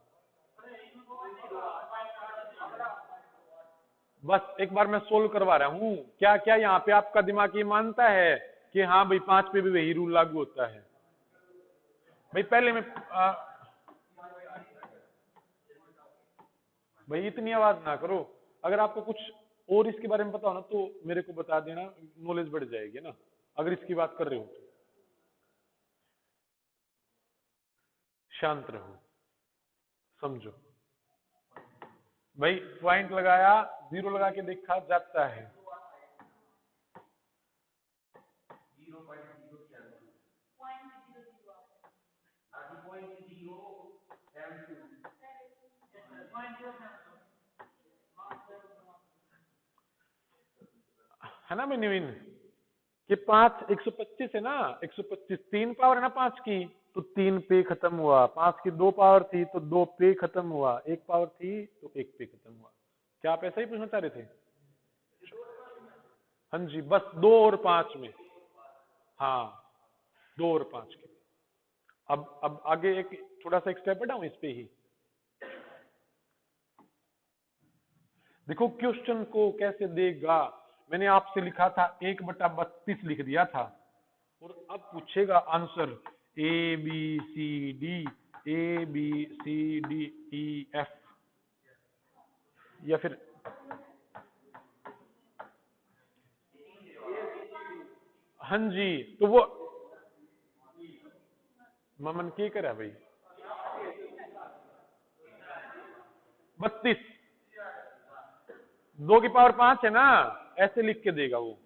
बस एक बार मैं सोल्व करवा रहा हूं। क्या क्या यहाँ पे आपका दिमाग ये मानता है कि हाँ भाई 5 पे भी वही रूल लागू होता है। भाई पहले मैं भाई इतनी आवाज ना करो, अगर आपको कुछ और इसके बारे में पता हो ना तो मेरे को बता देना, नॉलेज बढ़ जाएगी ना, अगर इसकी बात कर रहे हो तो। शांत रहो, समझो भाई, पॉइंट लगाया, जीरो लगा के देखा जाता है। है ना भाई नवीन, कि 5 125 है ना, 125 3 पावर है ना 5 की, तो 3 पे खत्म हुआ। 5 की 2 पावर थी तो 2 पे खत्म हुआ। 1 पावर थी तो 1 पे खत्म हुआ। क्या आप ऐसा ही पूछना चाह रहे थे? हाँ जी, बस 2 और 5 में। हाँ, 2 और 5 के। अब आगे एक थोड़ा सा एक स्टेप बढ़ाऊं इस पे ही। देखो क्वेश्चन को कैसे देगा, मैंने आपसे लिखा था 1/32 लिख दिया था, और अब पूछेगा answer A B C D, A B C D E F, या फिर हाँ जी, तो वो ममन क्या करा भाई, 32, 2 की पावर 5 है ना, ऐसे लिख के देगा वो।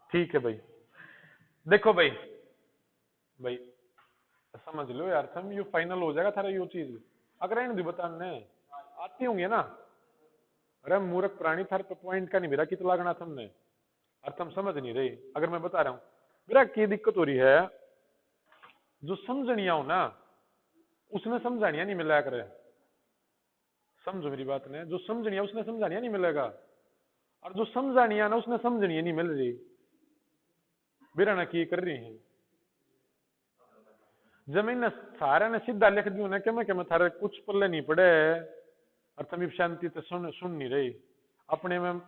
ठीक है भाई, देखो भाई, भाई समझ लो यार, तुम यू फाइनल हो जाएगा थारा यो चीज। अगर इन बताने आती होंगे ना, अरे मूर्ख प्राणी, थारे पे पॉइंट का नहीं मेरा कितना लागना तुमने, और तुम समझ नहीं रहे। अगर मैं बता रहा हूं मेरा क्या दिक्कत हो रही है, जो समझनिया हो ना उसने समझानिया नहीं मिला करे। समझो मेरी बात ने, जो समझनिया उसने समझानिया नहीं मिलेगा, और जो समझानिया ना उसने समझनिया नहीं मिल रही। मेरा ना की कर रही है, जमीन ने सारा ने सीधा लिख दियो ना कि मैं थारे कुछ पल्ले नहीं पड़े, और तुम शांति तो सुन नहीं रही अपने में।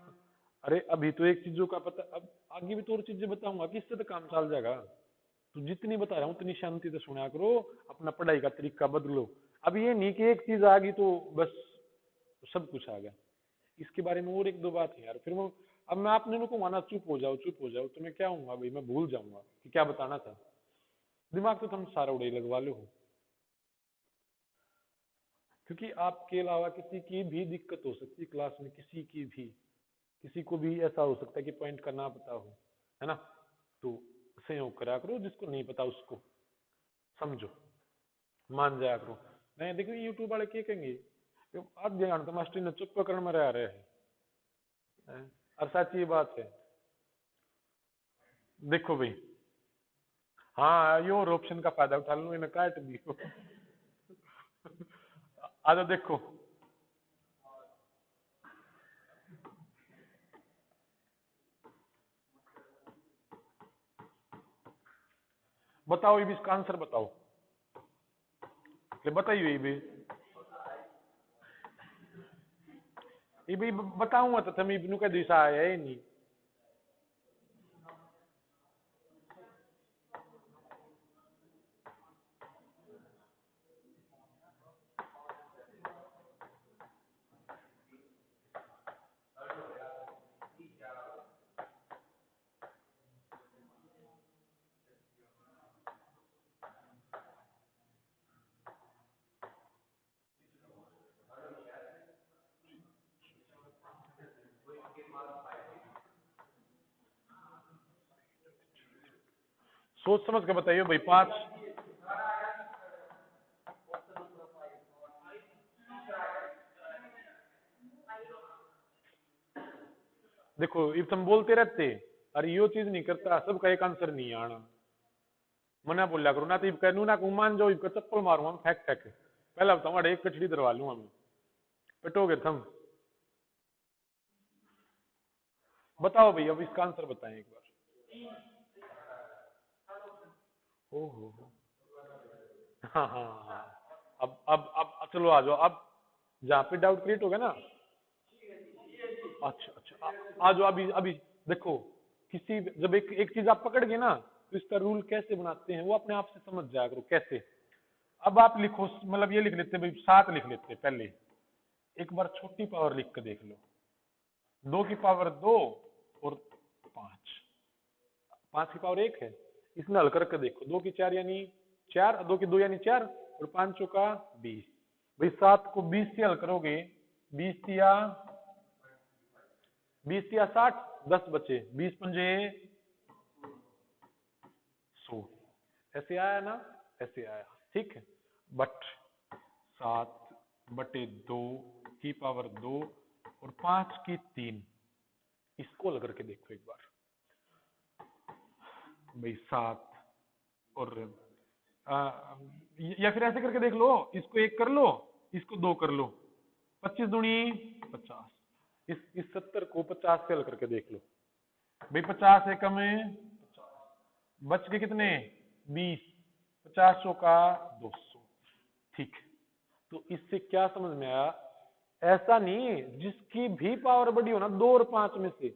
अरे अभी तो एक चीजों का पता, अब आगे भी तो और चीजें बताऊंगा, किससे तो काम चल जाएगा। तो जितनी बता रहा हूँ उतनी शांति से सुना करो, अपना पढ़ाई का तरीका बदलो। अब ये नहीं कि एक चीज आ गई तो बस सब कुछ आ गया। इसके बारे में और एक दो बात है यार, फिर मैं अब मैं आपने को माना चुप हो जाओ चुप हो जाओ, तो मैं क्या हूँ भाई, मैं भूल जाऊंगा कि क्या बताना था। दिमाग तो तुम सारा उड़ाई लगवा लो हो, क्योंकि आपके अलावा किसी की भी दिक्कत हो सकती है क्लास में, किसी की भी, किसी को भी ऐसा हो सकता है कि पॉइंट करना पता हो, है ना। तो संयोग करा करो, जिसको नहीं पता उसको समझो, मान जाया करो। नहीं देखो यूट्यूब वाले क्या कहेंगे, आज ध्यान तो मास्टर ने चुप पकड़ में रह रहे हैं, और सच ये बात है। देखो भाई, हाँ यो और ऑप्शन का फायदा उठा लो, इन्हें काट दियो। आ जाओ देखो, बताओ ये भी इसका आंसर बताओ, बताइए ये भी बताऊंगा तो तुम इब्नू का दिशा आया ही नहीं। सोच समझ के बताइए भाई, 5। देखो ये तुम बोलते रहते, अरे यो चीज नहीं करता, सबका एक आंसर नहीं आना। मना बोलिया करो ना, तो इब कहूँ ना मान जाओ, इब चप्पल मारूंगा फेंक फेंक। पहला बताऊंगा एक कचड़ी दरवा लूंगा मैं, पिटोगे तुम। बताओ भाई, अब इसका आंसर बताएं एक बार। ओहो, हाँ हाँ हाँ, अब चलो आ जाओ, अब जहाँ पे डाउट क्रिएट हो गया ना। अच्छा अच्छा, आ जाओ अभी अभी। देखो किसी जब एक चीज आप पकड़ गए ना, तो इसका रूल कैसे बनाते हैं वो अपने आप से समझ जाया करो कैसे। अब आप लिखो, मतलब ये लिख लेते भाई, 7 लिख लेते पहले। एक बार छोटी पावर लिख कर देख लो, 2 की पावर 2 और 5, 5 की पावर 1 है। इसमें हल करके देखो, 2 की 4 यानी 4, 2 की 2 यानी 4, और 5 का 20। भाई 7 को 20 से हल करोगे, 20 या 60, 10 बचे, 20 पंजे 100। ऐसे आया ना, ऐसे आया, ठीक है। बट 7/2 की पावर 2 और 5 की 3, इसको हल करके देखो एक बार भाई, 7 और या फिर ऐसे करके देख लो, इसको 1 कर लो, इसको 2 कर लो, 25 दूनी 50। इस 70 को 50 से हल करके देख लो भाई, 50 एकम में 50, बच के कितने 20, 50 चौका 200। ठीक, तो इससे क्या समझ में आया, ऐसा नहीं जिसकी भी पावर बड़ी हो ना 2 और 5 में से,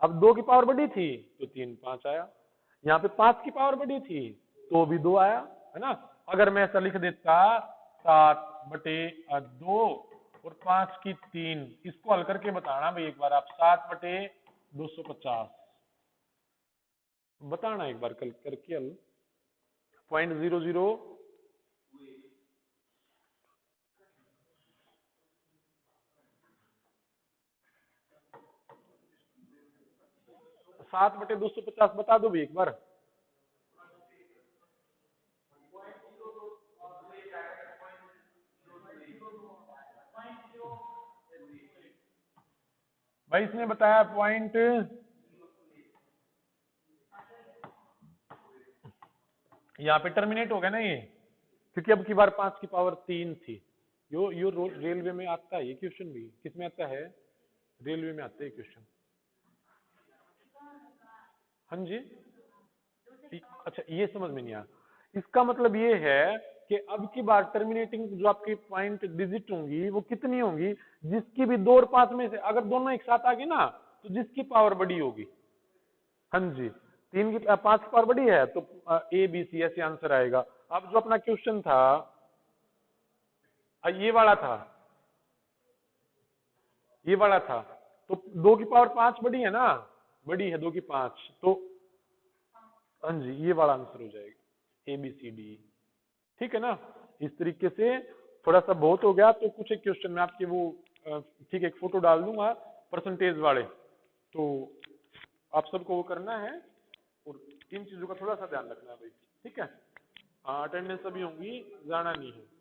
अब 2 की पावर बड़ी थी तो 3 5 आया, यहाँ पे 5 की पावर बड़ी थी तो भी 2 आया, है ना। अगर मैं ऐसा लिख देता 7/2 और 5 की 3, इसको हल करके बताना भाई एक बार आप, 7/250 बताना एक बार कल करके हल, 0.00 7/250 बता दो भाई एक बार। भाई इसने बताया पॉइंट, यहाँ पे टर्मिनेट हो गया ना ये, क्योंकि अब की बार 5 की पावर 3 थी। यो रेलवे में आता है ये क्वेश्चन भी, किस में आता है, रेलवे में आता है क्वेश्चन। हाँ जी, अच्छा ये समझ में नहीं आया, इसका मतलब ये है कि अब की बार टर्मिनेटिंग जो आपकी पॉइंट डिजिट होंगी वो कितनी होंगी, जिसकी भी 2 और 5 में से अगर दोनों एक साथ आ गए ना तो जिसकी पावर बड़ी होगी। हाँ जी, 5 की पावर बड़ी है तो ए बी सी ऐसे आंसर आएगा। अब जो अपना क्वेश्चन था ये वाला था, ये वाला था, तो 2 की पावर 5 बड़ी है ना, बड़ी है 2 की 5, तो हाँ जी ये वाला आंसर हो जाएगा, ए बी सी डी। ठीक है ना, इस तरीके से थोड़ा सा बहुत हो गया, तो कुछ एक क्वेश्चन में आपके वो ठीक है एक फोटो डाल दूंगा परसेंटेज वाले, तो आप सबको वो करना है और इन चीजों का थोड़ा सा ध्यान रखना है भाई। ठीक है, अटेंडेंस अभी होंगी, जाना नहीं है।